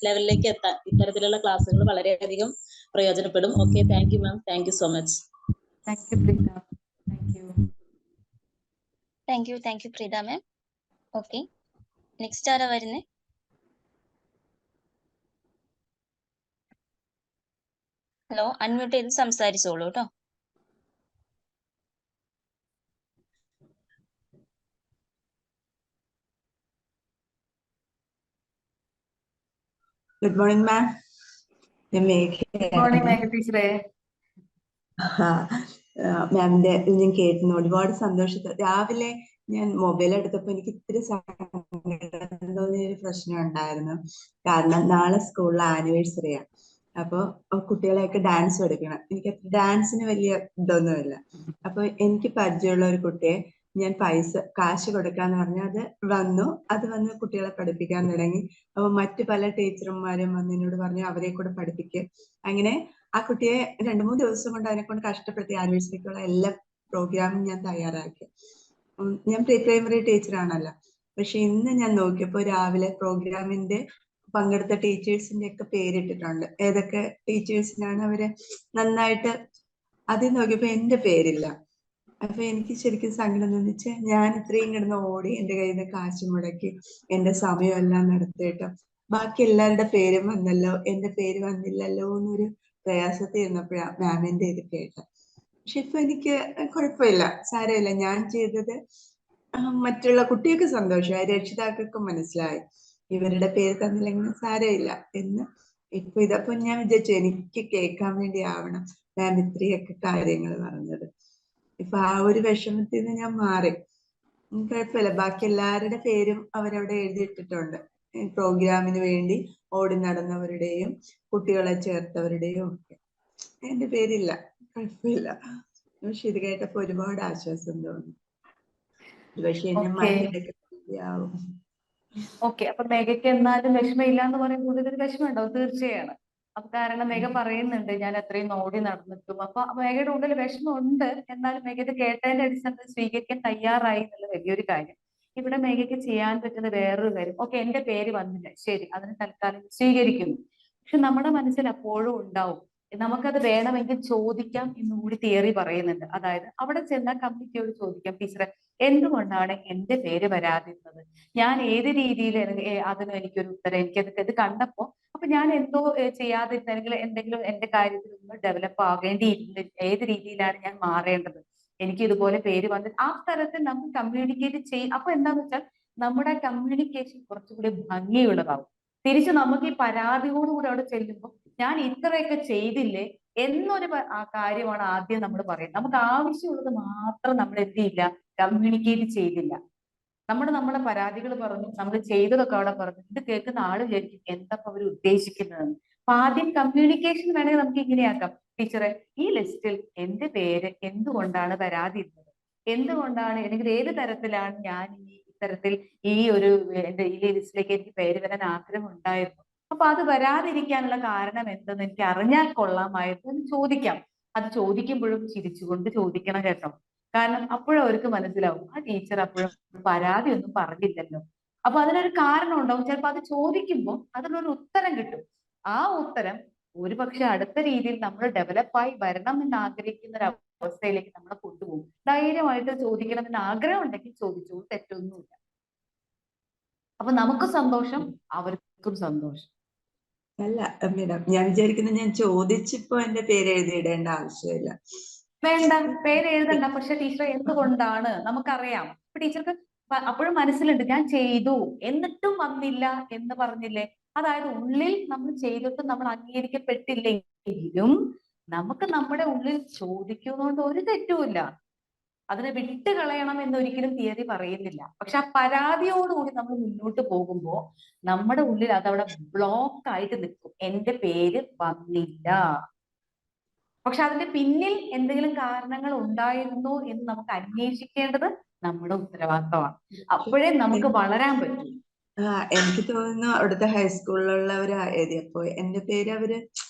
ലെവലിലേക്ക് എത്താൻ ഇത്തരത്തിലുള്ള ക്ലാസ്സുകൾ വളരെയധികം പ്രയോജനപ്പെടും. Okay, thank you ma'am. Thank you so much. Thank U Preetha ma'am. Okay, next ആരാ വരുന്നേ? ഹലോ, അൺമ്യൂട്ട് ചെയ്ത് സംസാരിച്ചോളൂ കേട്ടോ. ഗുഡ് മോർണിംഗ് മാം. ടീച്ചറെ. മാമിന്റെ ഞാൻ കേട്ടിരുന്നു, ഒരുപാട് സന്തോഷത്തിൽ. രാവിലെ ഞാൻ മൊബൈൽ എടുത്തപ്പോ എനിക്ക് ഇത്തിരി സങ്കടം തോന്നിയ ഒരു പ്രശ്നം ഉണ്ടായിരുന്നു. കാരണം നാളെ സ്കൂളിലെ ആനിവേഴ്സറിയാണ്. അപ്പൊ കുട്ടികളെയൊക്കെ ഡാൻസ് പഠിക്കണം. എനിക്ക് ഡാൻസിന് വലിയ ഇതൊന്നുമില്ല. അപ്പൊ എനിക്ക് പരിചയമുള്ള ഒരു കുട്ടിയെ ഞാൻ കാശ് കൊടുക്കാന്ന് പറഞ്ഞ അത് വന്ന് കുട്ടികളെ പഠിപ്പിക്കാൻ തുടങ്ങി. അപ്പൊ മറ്റു പല ടീച്ചർമാരും വന്ന് എന്നോട് പറഞ്ഞു അവരെ കൂടെ പഠിപ്പിക്കുക. അങ്ങനെ ആ കുട്ടിയെ 2-3 ദിവസം കൊണ്ട് അതിനെ കൊണ്ട് കഷ്ടപ്പെടുത്തി ആനിവേഴ്സറിക്കുള്ള എല്ലാ പ്രോഗ്രാമും ഞാൻ തയ്യാറാക്കി. ഞാൻ പ്രീ പ്രൈമറി ടീച്ചറാണല്ലോ. പക്ഷെ ഇന്ന് ഞാൻ നോക്കിയപ്പോ രാവിലെ പ്രോഗ്രാമിന്റെ പങ്കെടുത്ത ടീച്ചേഴ്സിന്റെ ഒക്കെ പേരിട്ടിട്ടുണ്ട്. ഏതൊക്കെ ടീച്ചേഴ്സിനാണ് അവര് നന്നായിട്ട്. അതിൽ നോക്കിയപ്പോ എന്റെ പേരില്ല. അപ്പൊ എനിക്ക് ശരിക്കും സങ്കടം തോന്നിച്ച് ഞാൻ ഇത്രയും കിടന്ന് ഓടി എന്റെ കയ്യിൽ നിന്ന് കാശ് മുടക്കി എന്റെ സമയമെല്ലാം നടത്തിയിട്ട് ബാക്കി എല്ലാവരുടെ പേരും വന്നല്ലോ, എന്റെ പേര് വന്നില്ലല്ലോ എന്നൊരു പ്രയാസത്തിൽ ഇരുന്നപ്പോഴാണ് മാമിന്റെ ഇത് കേട്ടത്. പക്ഷെ ഇപ്പൊ എനിക്ക് കുഴപ്പമില്ല, സാരമില്ല. ഞാൻ ചെയ്തത് മറ്റുള്ള കുട്ടികൾക്ക് സന്തോഷമായി, രക്ഷിതാക്കൾക്കും മനസ്സിലായി ഇവരുടെ പേര് തന്നില്ലെങ്കിൽ സാരമില്ല എന്ന്. ഇപ്പൊ ഇതപ്പോ ഞാൻ വിചാരിച്ചു എനിക്ക് കേൾക്കാൻ വേണ്ടി ആവണം മാം ഇത്രയൊക്കെ കാര്യങ്ങൾ പറഞ്ഞത്. ഇപ്പൊ ആ ഒരു വിഷമത്തിൽ നിന്ന് ഞാൻ മാറി. കുഴപ്പമില്ല, ബാക്കി എല്ലാവരുടെ പേരും അവരവിടെ എഴുതിയിട്ടിട്ടുണ്ട്. പ്രോഗ്രാമിന് വേണ്ടി ഓടി നടന്നവരുടെയും കുട്ടികളെ ചേർത്തവരുടെയും ഒക്കെ. എന്റെ പേരില്ല, കുഴപ്പമില്ല. പക്ഷെ ഇത് കേട്ടപ്പോ ഒരുപാട് ആശ്വാസം തോന്നി. പക്ഷെ എന്നെ മനസ്സിലാവും. ഓക്കെ, അപ്പൊ മേഘയ്ക്ക് എന്നാലും വിഷമമില്ല എന്ന് പറയുമ്പോൾ ഇതൊരു വിഷമം ഉണ്ടാവും, തീർച്ചയാണ്. അപ്പൊ കാരണം മേഘ പറയുന്നുണ്ട് ഞാൻ അത്രയും ഓടി നടന്നിട്ടും. അപ്പൊ മേഘയുടെ ഉള്ളിൽ വിഷമമുണ്ട്. എന്നാലും മേഘ ഇത് കേട്ടതിന്റെ അടിസ്ഥാനത്തിൽ സ്വീകരിക്കാൻ തയ്യാറായി എന്നുള്ള വലിയൊരു കാര്യം. ഇവിടെ മേഘയ്ക്ക് ചെയ്യാൻ പറ്റുന്ന വേറൊരു കാര്യം, ഓക്കെ എന്റെ പേര് വന്നില്ല, ശരി, അതിന് തൽക്കാലം സ്വീകരിക്കുന്നു. പക്ഷെ നമ്മുടെ മനസ്സിൽ അപ്പോഴും ഉണ്ടാവും നമുക്കത് വേണമെങ്കിൽ ചോദിക്കാം എന്നുകൂടി തിയറി പറയുന്നുണ്ട്. അതായത് അവിടെ ചെന്ന കമ്മിറ്റിയോട് ചോദിക്കാം, ടീച്ചറെ എന്തുകൊണ്ടാണ് എന്റെ പേര് വരാതിരുന്നത്, ഞാൻ ഏത് രീതിയിൽ അതിന് എനിക്കൊരു ഉത്തരം, ഇത് കണ്ടപ്പോ അപ്പൊ ഞാൻ എന്തോ ചെയ്യാതിരുന്ന, അല്ലെങ്കിൽ എന്തെങ്കിലും എന്റെ കാര്യത്തിൽ ഒന്ന് ഡെവലപ്പ് ആകേണ്ടിയിരുന്ന, ഏത് രീതിയിലാണ് ഞാൻ മാറേണ്ടത്, എനിക്ക് ഇതുപോലെ പേര് വന്നിട്ട് ആ തരത്തിൽ നമുക്ക് കമ്മ്യൂണിക്കേറ്റ് ചെയ്യും. അപ്പൊ എന്താന്ന് വെച്ചാൽ നമ്മുടെ കമ്മ്യൂണിക്കേഷൻ കുറച്ചുകൂടി ഭംഗിയുള്ളതാവും. തിരിച്ച് നമുക്ക് ഈ പരാതിയോടുകൂടി അവിടെ ചെല്ലുമ്പോൾ ഞാൻ ഇത്രയൊക്കെ ചെയ്തില്ലേ എന്നൊരു കാര്യമാണ് ആദ്യം നമ്മൾ പറയുന്നത്. നമുക്ക് ആവശ്യമുള്ളത് മാത്രം നമ്മൾ എന്ത് ചെയ്യില്ല, കമ്മ്യൂണിക്കേറ്റ് ചെയ്തില്ല. നമ്മുടെ പരാതികൾ പറഞ്ഞു, നമ്മൾ ചെയ്തതൊക്കെ അവിടെ പറഞ്ഞു, ഇത് കേൾക്കുന്ന ആള് വിചാരിക്കും എന്താ അവർ ഉദ്ദേശിക്കുന്നതെന്ന്. അപ്പൊ ആദ്യം കമ്മ്യൂണിക്കേഷൻ വേണമെങ്കിൽ നമുക്ക് ഇങ്ങനെയാക്കാം, ടീച്ചറെ ഈ ലിസ്റ്റിൽ എന്റെ പേര് എന്തുകൊണ്ടാണ് വരാതിരുന്നത്, എന്തുകൊണ്ടാണ്, അല്ലെങ്കിൽ ഏത് തരത്തിലാണ് ഞാൻ ഈ ഇത്തരത്തിൽ ഈ ഒരു എന്റെ ഈ ലിസ്റ്റിലേക്ക് എനിക്ക് പേര് വരാൻ ആഗ്രഹം ഉണ്ടായിരുന്നു, അപ്പൊ അത് വരാതിരിക്കാനുള്ള കാരണം എന്തെന്ന് എനിക്ക് അറിഞ്ഞാൽ കൊള്ളാമായിരുന്നു എന്ന് ചോദിക്കാം. അത് ചോദിക്കുമ്പോഴും ചിരിച്ചുകൊണ്ട് ചോദിക്കണം കേട്ടോ. കാരണം അപ്പോഴും അവർക്ക് മനസ്സിലാവും ആ ടീച്ചർ അപ്പോഴും പരാതി ഒന്നും പറഞ്ഞില്ലല്ലോ. അപ്പൊ അതിനൊരു കാരണം ഉണ്ടാവും. ചിലപ്പോ അത് ചോദിക്കുമ്പോൾ അതിനൊരു ഉത്തരം കിട്ടും. ആ ഉത്തരം ഒരുപക്ഷെ അടുത്ത രീതിയിൽ നമ്മൾ ഡെവലപ്പായി വരണം എന്ന് ആഗ്രഹിക്കുന്ന ഒരു അവസ്ഥയിലേക്ക് നമ്മളെ കൊണ്ടുപോകും. ധൈര്യമായിട്ട് ചോദിക്കണം എന്ന് ആഗ്രഹം ഉണ്ടെങ്കിൽ ചോദിച്ചോളൂ, തെറ്റൊന്നുമില്ല. അപ്പൊ നമുക്ക് സന്തോഷം, അവർക്കും സന്തോഷം. അല്ല മേഡം, ഞാൻ വിചാരിക്കുന്നത് ഞാൻ ചോദിച്ചിപ്പോ എന്റെ പേര് എഴുതിയിടേണ്ട ആവശ്യമില്ല. വേണ്ട, പേര് എഴുതണ്ട. പക്ഷെ ടീച്ചർ എന്തുകൊണ്ടാണ് നമുക്കറിയാം. ഇപ്പൊ ടീച്ചർക്ക് അപ്പോഴും മനസ്സിലുണ്ട് ഞാൻ ചെയ്തു എന്നിട്ടും വന്നില്ല എന്ന് പറഞ്ഞില്ലേ. അതായത് ഉള്ളിൽ നമ്മൾ ചെയ്തിട്ട് നമ്മൾ അംഗീകരിക്കപ്പെട്ടില്ലെങ്കിലും നമുക്ക് നമ്മുടെ ഉള്ളിൽ ചോദിക്കുന്നതുകൊണ്ട് ഒരു തെറ്റുമില്ല. അതിനെ വിട്ട് കളയണം എന്നൊരിക്കലും തിയറി പറയുന്നില്ല. പക്ഷെ ആ പരാതിയോടുകൂടി നമ്മൾ മുന്നോട്ട് പോകുമ്പോൾ നമ്മുടെ ഉള്ളിൽ അതവിടെ ബ്ലോക്ക് ആയിട്ട് നിൽക്കും, എന്റെ പേര് വന്നില്ല. പക്ഷെ അതിന്റെ പിന്നിൽ എന്തെങ്കിലും കാരണങ്ങൾ ഉണ്ടായിരുന്നോ എന്ന് നമുക്ക് അന്വേഷിക്കേണ്ടത് നമ്മുടെ ഉത്തരവാദിത്തമാണ്. അപ്പോഴേ നമുക്ക് വളരാൻ പറ്റും. എനിക്ക് തോന്നുന്നു അവിടുത്തെ ഹൈസ്കൂളിലുള്ളവർ എഴുതിയപ്പോ എന്റെ പേര് അവര്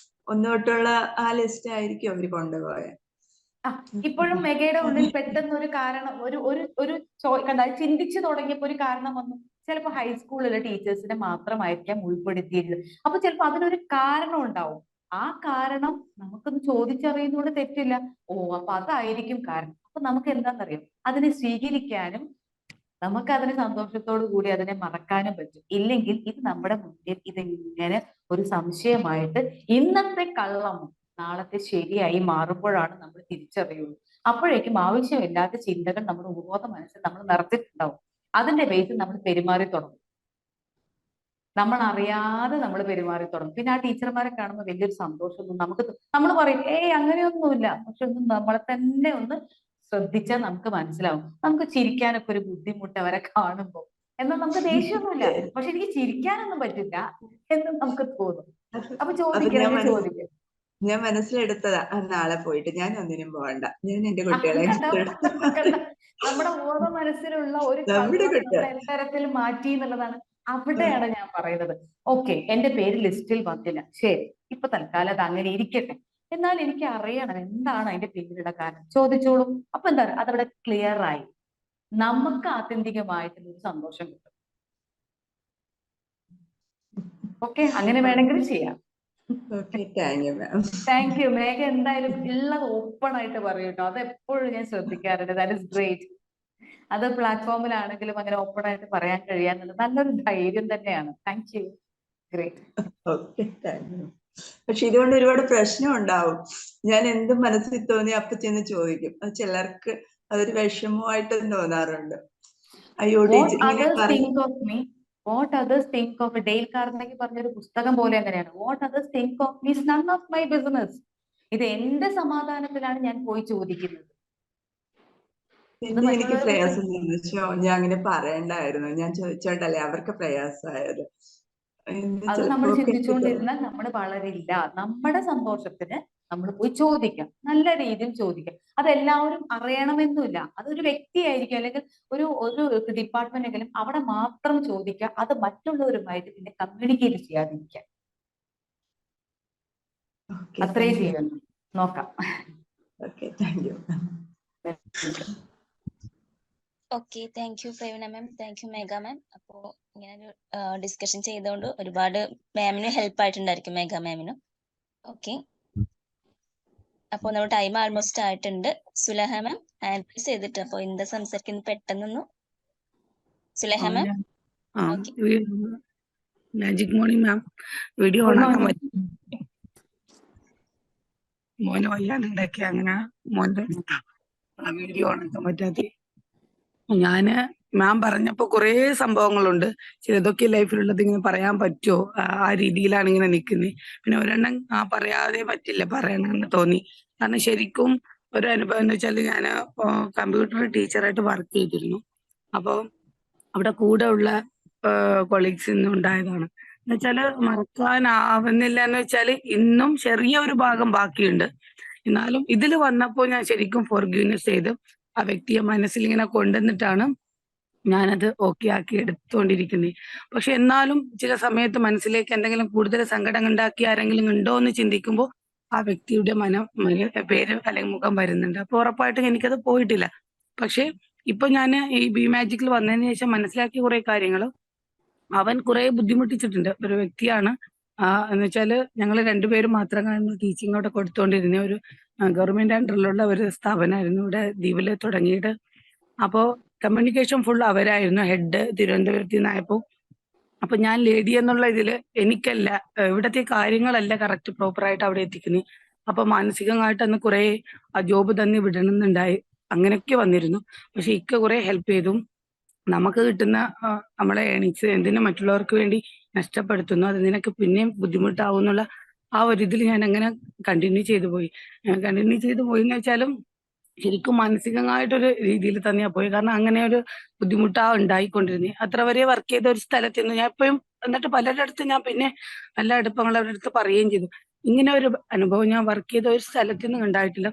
ഒന്നോട്ടുള്ള ആ ലിസ്റ്റ് ആയിരിക്കും അവര് കൊണ്ടുപോയത്. ഇപ്പോഴും മെഗയുടെ ഉള്ളിൽ പെട്ടെന്ന് ഒരു കാരണം, ഒരു കണ്ട ചിന്തിച്ചു തുടങ്ങിയപ്പോ ഒരു കാരണം വന്നു. ചിലപ്പോൾ ഹൈസ്കൂളിലെ ടീച്ചേഴ്സിനെ മാത്രമായിരിക്കാം ഉൾപ്പെടുത്തിയിരുന്നത്. അപ്പൊ ചിലപ്പോൾ അതിനൊരു കാരണം ഉണ്ടാവും. ആ കാരണം നമുക്കൊന്ന് ചോദിച്ചറിയുന്നതുകൊണ്ട് തെറ്റില്ല. ഓ അപ്പൊ അതായിരിക്കും കാരണം. അപ്പൊ നമുക്ക് എന്താണെന്നറിയാം, അതിനെ സ്വീകരിക്കാനും നമുക്ക് അതിനെ സന്തോഷത്തോടു കൂടി അതിനെ മറക്കാനും പറ്റും. ഇല്ലെങ്കിൽ ഇത് നമ്മുടെ മുന്നിൽ ഇതിങ്ങനെ ഒരു സംശയമായിട്ട് ഇന്നത്തെ കള്ളം നാളത്തെ ശരിയായി മാറുമ്പോഴാണ് നമ്മൾ തിരിച്ചറിയുള്ളൂ. അപ്പോഴേക്കും ആവശ്യമില്ലാത്ത ചിന്തകൾ നമ്മുടെ ഉപബോധ മനസ്സിൽ നമ്മൾ നിറച്ചിട്ടുണ്ടാവും. അതിന്റെ ബേസിൽ നമ്മൾ പെരുമാറി തുടങ്ങും. നമ്മൾ അറിയാതെ നമ്മൾ പെരുമാറി തുടങ്ങും. പിന്നെ ആ ടീച്ചർമാരെ കാണുമ്പോൾ വലിയൊരു സന്തോഷമൊന്നും നമുക്ക് നമ്മൾ പറയും ഏയ് അങ്ങനെയൊന്നുമില്ല. പക്ഷെ ഒന്ന് നമ്മളെ തന്നെ ഒന്ന് ശ്രദ്ധിച്ചാൽ നമുക്ക് മനസ്സിലാവും. നമുക്ക് ചിരിക്കാനൊക്കെ ഒരു ബുദ്ധിമുട്ട് അവരെ കാണുമ്പോൾ. എന്നാൽ നമുക്ക് ദേഷ്യമൊന്നുമില്ല, പക്ഷെ എനിക്ക് ചിരിക്കാനൊന്നും പറ്റില്ല എന്ന് നമുക്ക് തോന്നും. അപ്പൊ ചോദിക്കാം. ഞാൻ മനസ്സിലെടുത്തതാ, നാളെ പോയിട്ട് ഞാൻ ഒന്നിനും പോകണ്ട, ഞാൻ എന്റെ കുട്ടികളെ നമ്മുടെ ഓർമ്മ മനസ്സിലുള്ള ഒരു തരത്തിൽ മാറ്റി എന്നുള്ളതാണ്. അവിടെയാണ് ഞാൻ പറയുന്നത്. ഓക്കെ, എന്റെ പേര് ലിസ്റ്റിൽ വന്നില്ല, ശരി, ഇപ്പൊ തൽക്കാലം അത് അങ്ങനെ ഇരിക്കട്ടെ. എന്നാൽ എനിക്ക് അറിയണം എന്താണ് അതിന്റെ പിന്നിലുള്ള കാരണം. ചോദിച്ചോളൂ. അപ്പൊ എന്താ അതവിടെ ക്ലിയർ ആയി, നമുക്ക് ആത്യന്തികമായിട്ടുള്ള ഒരു സന്തോഷം കിട്ടും. ഓക്കെ, അങ്ങനെ വേണമെങ്കിൽ ചെയ്യാം. Thank you. മേഘ എന്തായാലും ഉള്ളത് ഓപ്പൺ ആയിട്ട് പറയും കേട്ടോ. അത് എപ്പോഴും ഞാൻ ശ്രദ്ധിക്കാറുണ്ട്. That is great. അത് പ്ലാറ്റ്ഫോമിലാണെങ്കിലും അങ്ങനെ ഓപ്പൺ ആയിട്ട് പറയാൻ കഴിയാന്നുള്ളത് നല്ലൊരു ധൈര്യം തന്നെയാണ്. Thank you. ഗ്രേറ്റ്. പക്ഷെ ഇതുകൊണ്ട് ഒരുപാട് പ്രശ്നം ഉണ്ടാവും. ഞാൻ എന്തും മനസ്സിൽ തോന്നി അപ്പൊ ചെന്ന് ചോദിക്കും. അത് ചിലർക്ക് അതൊരു വിഷമമായിട്ട് തോന്നാറുണ്ട്. അയ്യോ what others think of Dale Carnegie പറഞ്ഞൊരു പുസ്തകം പോലെ അങ്ങനെയാണ്. What others think of me is none of my business. ഇത് എന്റെ സമാധാനത്തിലാണ് ഞാൻ പോയി ചോദിക്കുന്നത്. പിന്നെ എനിക്ക് പ്രയാസം തോന്നിച്ചോ, ഞാൻ അങ്ങനെ പറയണ്ടായിരുന്നു, ഞാൻ ചോദിച്ചോണ്ടല്ലേ അവർക്ക് പ്രയാസമായത്. അത് നമ്മൾ ചിന്തിച്ചുകൊണ്ടിരുന്നാൽ നമ്മൾ വളരില്ല. നമ്മുടെ സന്തോഷത്തിന് നമ്മൾ പോയി ചോദിക്കാം, നല്ല രീതിയിൽ ചോദിക്കാം. അതെല്ലാവരും അറിയണമെന്നില്ല. അതൊരു വ്യക്തിയായിരിക്കും, അല്ലെങ്കിൽ ഒരു ഡിപ്പാർട്ട്മെന്റ് എങ്കിലും അവിടെ മാത്രം ചോദിക്കാം. അത് മറ്റുള്ളവരുമായിട്ട് പിന്നെ കമ്മ്യൂണിക്കേറ്റ് ചെയ്യാതിരിക്കാം. അത്രയും ചെയ്യുന്നു. നോക്കാം. Okay, thank you Praveena ma'am, thank you Megha ma'am. അപ്പോ ഇങ്ങനെ ഒരു ഡിസ്കഷൻ ചെയ്തുകൊണ്ട് ഒരുപാട് മാമിന് ഹെൽപ്പ് ആയിട്ടുണ്ടായിരിക്കും, മേഘ മാമിനും. ഓക്കെ. അപ്പോൾ നമ്മുടെ ടൈം ആൾമോസ്റ്റ് ആയിട്ടുണ്ട്. സുലഹ മാം ഹാൻഡ് റൈസ് ചെയ്തിട്ട്, അപ്പോൾ എന്താ സംസാരിക്കുന്നത് പെട്ടെന്നൊന്ന് Sulaha ma'am. Okay, magic morning ma'am. Video ഓണാക്കാൻ പറ്റും മോനെ വയ്യാണ്ടുണ്ടാക്കി, അങ്ങനെ മോന്റെ വീഡിയോ ഓണാക്കാൻ പറ്റാതെ. ഞാന് മാം പറഞ്ഞപ്പോ കുറേ സംഭവങ്ങളുണ്ട്. ചിലതൊക്കെ ലൈഫിലുള്ളത് ഇങ്ങനെ പറയാൻ പറ്റുമോ, ആ രീതിയിലാണ് ഇങ്ങനെ നിൽക്കുന്നത്. പിന്നെ ഒരെണ്ണം പറയാതെ പറ്റില്ല, പറയണമെന്ന് തോന്നി. കാരണം ശരിക്കും ഒരു അനുഭവം എന്ന് വെച്ചാൽ ഞാൻ കമ്പ്യൂട്ടർ ടീച്ചറായിട്ട് വർക്ക് ചെയ്തിരുന്നു. അപ്പോൾ അവിടെ കൂടെ ഉള്ള കൊളീഗ്സ് ഇന്നും ഉണ്ടായതാണ്. എന്ന് വെച്ചാല് മറക്കാനാവുന്നില്ല എന്ന് വെച്ചാൽ ഇന്നും ചെറിയ ഒരു ഭാഗം ബാക്കിയുണ്ട്. എന്നാലും ഇതിൽ വന്നപ്പോൾ ഞാൻ ശരിക്കും ഫോർഗീവ്നെസ് ചെയ്ത് ആ വ്യക്തിയെ മനസ്സിൽ ഇങ്ങനെ കൊണ്ടുവന്നിട്ടാണ് ഞാനത് ഓക്കെ ആക്കി എടുത്തുകൊണ്ടിരിക്കുന്നത്. പക്ഷെ എന്നാലും ചില സമയത്ത് മനസ്സിലേക്ക് എന്തെങ്കിലും കൂടുതൽ സങ്കടം ഉണ്ടാക്കി ആരെങ്കിലും ഉണ്ടോ എന്ന് ചിന്തിക്കുമ്പോൾ ആ വ്യക്തിയുടെ പേര് അല്ലെങ്കിൽ മുഖം വരുന്നുണ്ട്. അപ്പൊ ഉറപ്പായിട്ടും എനിക്കത് പോയിട്ടില്ല. പക്ഷെ ഇപ്പൊ ഞാൻ ഈ ബി മാജിക്കിൽ വന്നതിന് ശേഷം മനസ്സിലാക്കിയ കുറെ കാര്യങ്ങൾ, അവൻ കുറെ ബുദ്ധിമുട്ടിച്ചിട്ടുണ്ട്. ഒരു വ്യക്തിയാണ്. എന്ന് വെച്ചാല് ഞങ്ങൾ രണ്ടുപേരും മാത്രം ടീച്ചിങ് അവിടെ കൊടുത്തുകൊണ്ടിരുന്ന ഒരു ഗവൺമെന്റ് അണ്ടറിലുള്ള ഒരു സ്ഥാപനമായിരുന്നു ഇവിടെ ദ്വീപില് തുടങ്ങിയിട്ട്. അപ്പോ കമ്മ്യൂണിക്കേഷൻ ഫുൾ അവരായിരുന്നു ഹെഡ്, തിരുവനന്തപുരത്ത് നിന്നായപ്പോ. അപ്പൊ ഞാൻ ലേഡി എന്നുള്ള ഇതില് എനിക്കല്ല ഇവിടത്തെ കാര്യങ്ങളല്ല കറക്റ്റ് പ്രോപ്പറായിട്ട് അവിടെ എത്തിക്കുന്നത്. അപ്പൊ മാനസികമായിട്ട് അന്ന് കുറെ ജോബ് തന്നെ വിടണമെന്നുണ്ടായി, അങ്ങനെയൊക്കെ വന്നിരുന്നു. പക്ഷെ ഇക്ക കുറെ ഹെൽപ്പ് ചെയ്തു. നമുക്ക് കിട്ടുന്ന നമ്മളെ ഏണിങ്സ് എന്തിനും മറ്റുള്ളവർക്ക് വേണ്ടി നഷ്ടപ്പെടുത്തുന്നു, അത് നിനക്ക് പിന്നെയും ബുദ്ധിമുട്ടാവും എന്നുള്ള ആ ഒരു ഇതിൽ ഞാൻ അങ്ങനെ കണ്ടിന്യൂ ചെയ്തു പോയി എന്ന് വെച്ചാലും ശരിക്കും മാനസികമായിട്ടൊരു രീതിയിൽ തന്നെയാ പോയി. കാരണം അങ്ങനെ ഒരു ബുദ്ധിമുട്ടാ ഉണ്ടായിക്കൊണ്ടിരുന്നത്. അത്ര വരെ വർക്ക് ചെയ്ത ഒരു സ്ഥലത്ത് നിന്ന് ഞാൻ എപ്പോഴും, എന്നിട്ട് പലരുടെ അടുത്ത് ഞാൻ പിന്നെ നല്ല അടുപ്പങ്ങൾ അവരുടെ അടുത്ത് പറയുകയും ചെയ്തു, ഇങ്ങനെ ഒരു അനുഭവം ഞാൻ വർക്ക് ചെയ്ത ഒരു സ്ഥലത്ത് നിന്ന് ഉണ്ടായിട്ടില്ല.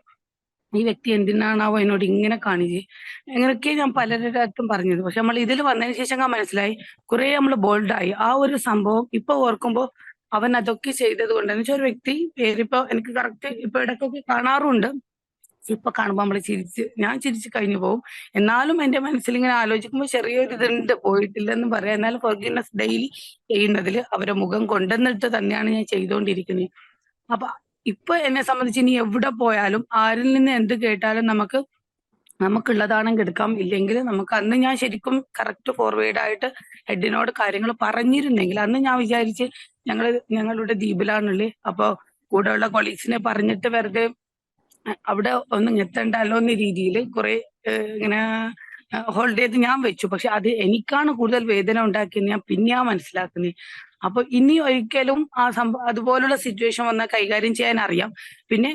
ഈ വ്യക്തി എന്തിനാണാവോ എന്നോട് ഇങ്ങനെ കാണിച്ച്, എങ്ങനെയൊക്കെ ഞാൻ പലരുടെ അടുത്തും പറഞ്ഞത്. പക്ഷെ നമ്മൾ ഇതിൽ വന്നതിന് ശേഷം ഞാൻ മനസ്സിലായി കുറെ നമ്മൾ ബോൾഡായി. ആ ഒരു സംഭവം ഇപ്പൊ ഓർക്കുമ്പോൾ അവൻ അതൊക്കെ ചെയ്തത് കൊണ്ട്, എന്ന് വെച്ചാൽ ഒരു വ്യക്തി പേരിപ്പോ എനിക്ക് കറക്റ്റ് ഇപ്പൊ ഇടയ്ക്കൊക്കെ കാണാറുണ്ട്. ഇപ്പൊ കാണുമ്പോൾ നമ്മൾ ഞാൻ ചിരിച്ച് കഴിഞ്ഞു പോകും. എന്നാലും എന്റെ മനസ്സിൽ ഇങ്ങനെ ആലോചിക്കുമ്പോൾ ചെറിയൊരു ഇതുണ്ട്, പോയിട്ടില്ലെന്ന് പറയാം. എന്നാലും ഫോർഗീവ്നെസ് ഡെയിലി ചെയ്യുന്നതിൽ അവരെ മുഖം കൊണ്ടുവന്നിട്ട് തന്നെയാണ് ഞാൻ ചെയ്തുകൊണ്ടിരിക്കുന്നത്. അപ്പൊ ഇപ്പൊ എന്നെ സംബന്ധിച്ച് ഇനി എവിടെ പോയാലും ആരിൽ നിന്ന് എന്ത് കേട്ടാലും നമുക്കുള്ളതാണെങ്കിൽ എടുക്കാം, ഇല്ലെങ്കിൽ നമുക്ക് അന്ന് ഞാൻ ശരിക്കും കറക്റ്റ് ഫോർവേഡ് ആയിട്ട് ഹെഡിനോട് കാര്യങ്ങൾ പറഞ്ഞിരുന്നെങ്കിൽ അന്ന് ഞാൻ വിചാരിച്ച് ഞങ്ങളുടെ ദ്വീപിലാണുള്ളത്. അപ്പൊ കൂടെയുള്ള കൊളീഗ്സിനെ പറഞ്ഞിട്ട് വെറുതെ അവിടെ ഒന്നും എത്തണ്ടല്ലോ എന്ന രീതിയിൽ കുറെ ഇങ്ങനെ ഹോൾഡ് ചെയ്ത് ഞാൻ വെച്ചു. പക്ഷെ അത് എനിക്കാണ് കൂടുതൽ വേദന ഉണ്ടാക്കിയെന്ന് ഞാൻ പിന്നെയാ മനസ്സിലാക്കുന്നത്. അപ്പൊ ഇനി ഒരിക്കലും അതുപോലുള്ള സിറ്റുവേഷൻ വന്നാൽ കൈകാര്യം ചെയ്യാൻ അറിയാം. പിന്നെ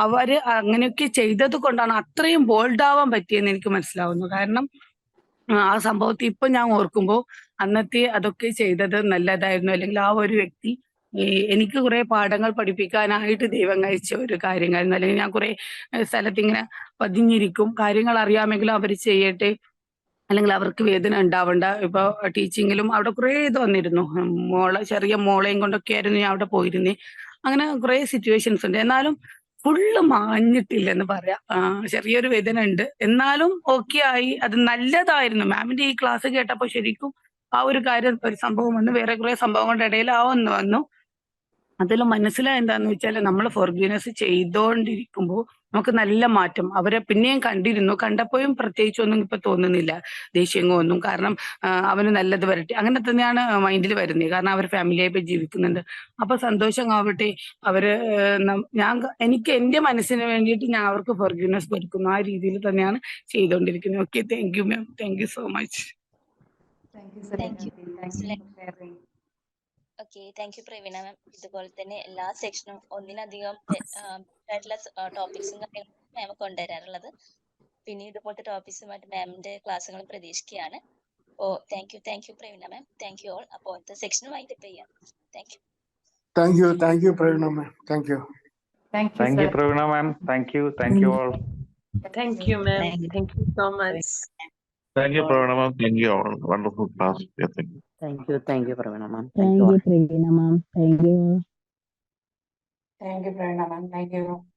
അവര് അങ്ങനെയൊക്കെ ചെയ്തത് കൊണ്ടാണ് അത്രയും ബോൾഡ് ആവാൻ പറ്റിയെന്ന് എനിക്ക് മനസ്സിലാവുന്നു. കാരണം ആ സംഭവത്തിൽ ഇപ്പൊ ഞാൻ ഓർക്കുമ്പോൾ അന്നത്തെ അതൊക്കെ ചെയ്തത് നല്ലതായിരുന്നു. അല്ലെങ്കിൽ ആ ഒരു വ്യക്തി എനിക്ക് കുറെ പാഠങ്ങൾ പഠിപ്പിക്കാനായിട്ട് ദൈവം അയച്ച ഒരു കാര്യമായിരുന്നു. അല്ലെങ്കിൽ ഞാൻ കുറെ സ്ഥലത്ത് ഇങ്ങനെ പതിഞ്ഞിരിക്കും, കാര്യങ്ങൾ അറിയാമെങ്കിലും അവർ ചെയ്യട്ടെ, അല്ലെങ്കിൽ അവർക്ക് വേദന ഉണ്ടാവണ്ട. ഇപ്പൊ ടീച്ചിങ്ങിലും അവിടെ കുറെ ഇത് വന്നിരുന്നു. ചെറിയ മോളെയും കൊണ്ടൊക്കെ ആയിരുന്നു ഞാൻ അവിടെ പോയിരുന്നേ. അങ്ങനെ കുറെ സിറ്റുവേഷൻസ് ഉണ്ട്. എന്നാലും ഫുള്ള് മാഞ്ഞിട്ടില്ലെന്ന് പറയാം. ചെറിയൊരു വേദന ഉണ്ട്, എന്നാലും ഓക്കെ ആയി. അത് നല്ലതായിരുന്നു. മാമിന്റെ ഈ ക്ലാസ് കേട്ടപ്പോ ശരിക്കും ആ ഒരു കാര്യം, ഒരു സംഭവം വന്നു, വേറെ കുറെ സംഭവങ്ങളുടെ ഇടയിൽ വന്നു. അതിൽ മനസ്സിലായ എന്താന്ന് വെച്ചാൽ നമ്മൾ ഫോർഗീവ്നെസ് ചെയ്തോണ്ടിരിക്കുമ്പോൾ നമുക്ക് നല്ല മാറ്റം. അവരെ പിന്നെയും കണ്ടപ്പോഴും പ്രത്യേകിച്ച് ഒന്നും ഇപ്പൊ തോന്നുന്നില്ല, ദേഷ്യമോ ഒന്നും. കാരണം അവന് നല്ലത് വരട്ടെ, അങ്ങനെ തന്നെയാണ് മൈൻഡിൽ വരുന്നത്. കാരണം അവർ ഫാമിലിയായി ജീവിക്കുന്നുണ്ട്. അപ്പൊ സന്തോഷം ആവട്ടെ. അവര് എനിക്ക് എന്റെ മനസ്സിന് വേണ്ടിയിട്ട് ഞാൻ അവർക്ക് ഫോർഗീവ്നെസ് കൊടുക്കുന്നു. ആ രീതിയിൽ തന്നെയാണ് ചെയ്തുകൊണ്ടിരിക്കുന്നത്. Okay, thank you ma'am, thank you so much. Thank you. Okay, thank you Praveena ma'am. ഇതുപോലെ തന്നെ എല്ലാ സെക്ഷനും ഒന്നിലധികം ആയിട്ടുള്ള ടോപ്പിക്സും കാര്യങ്ങളും മാം കൊണ്ടുവരാറുള്ളത്. പിന്നെ ഇതുപോലത്തെ ടോപ്പിക്സുമായിട്ട് മാമിന്റെ ക്ലാസ്സുകൾ പ്രതീക്ഷിക്കുകയാണ്. Oh thank you Praveena ma'am, thank you all. അപ്പോൾ അടുത്ത സെക്ഷന് വൈൻഡപ്പ് ചെയ്യാം. Thank you. Thank you Prerna ma'am. Thank you Prerna ma'am. Thank you all. Thank you, ma'am. Thank you so much. Thank you Prerna ma'am. Thank you all. Wonderful class. Yeah, Thank you Pravina ma'am. Thank you Pravina ma'am. Thank you. Thank you, Prerna ma'am. Thank you.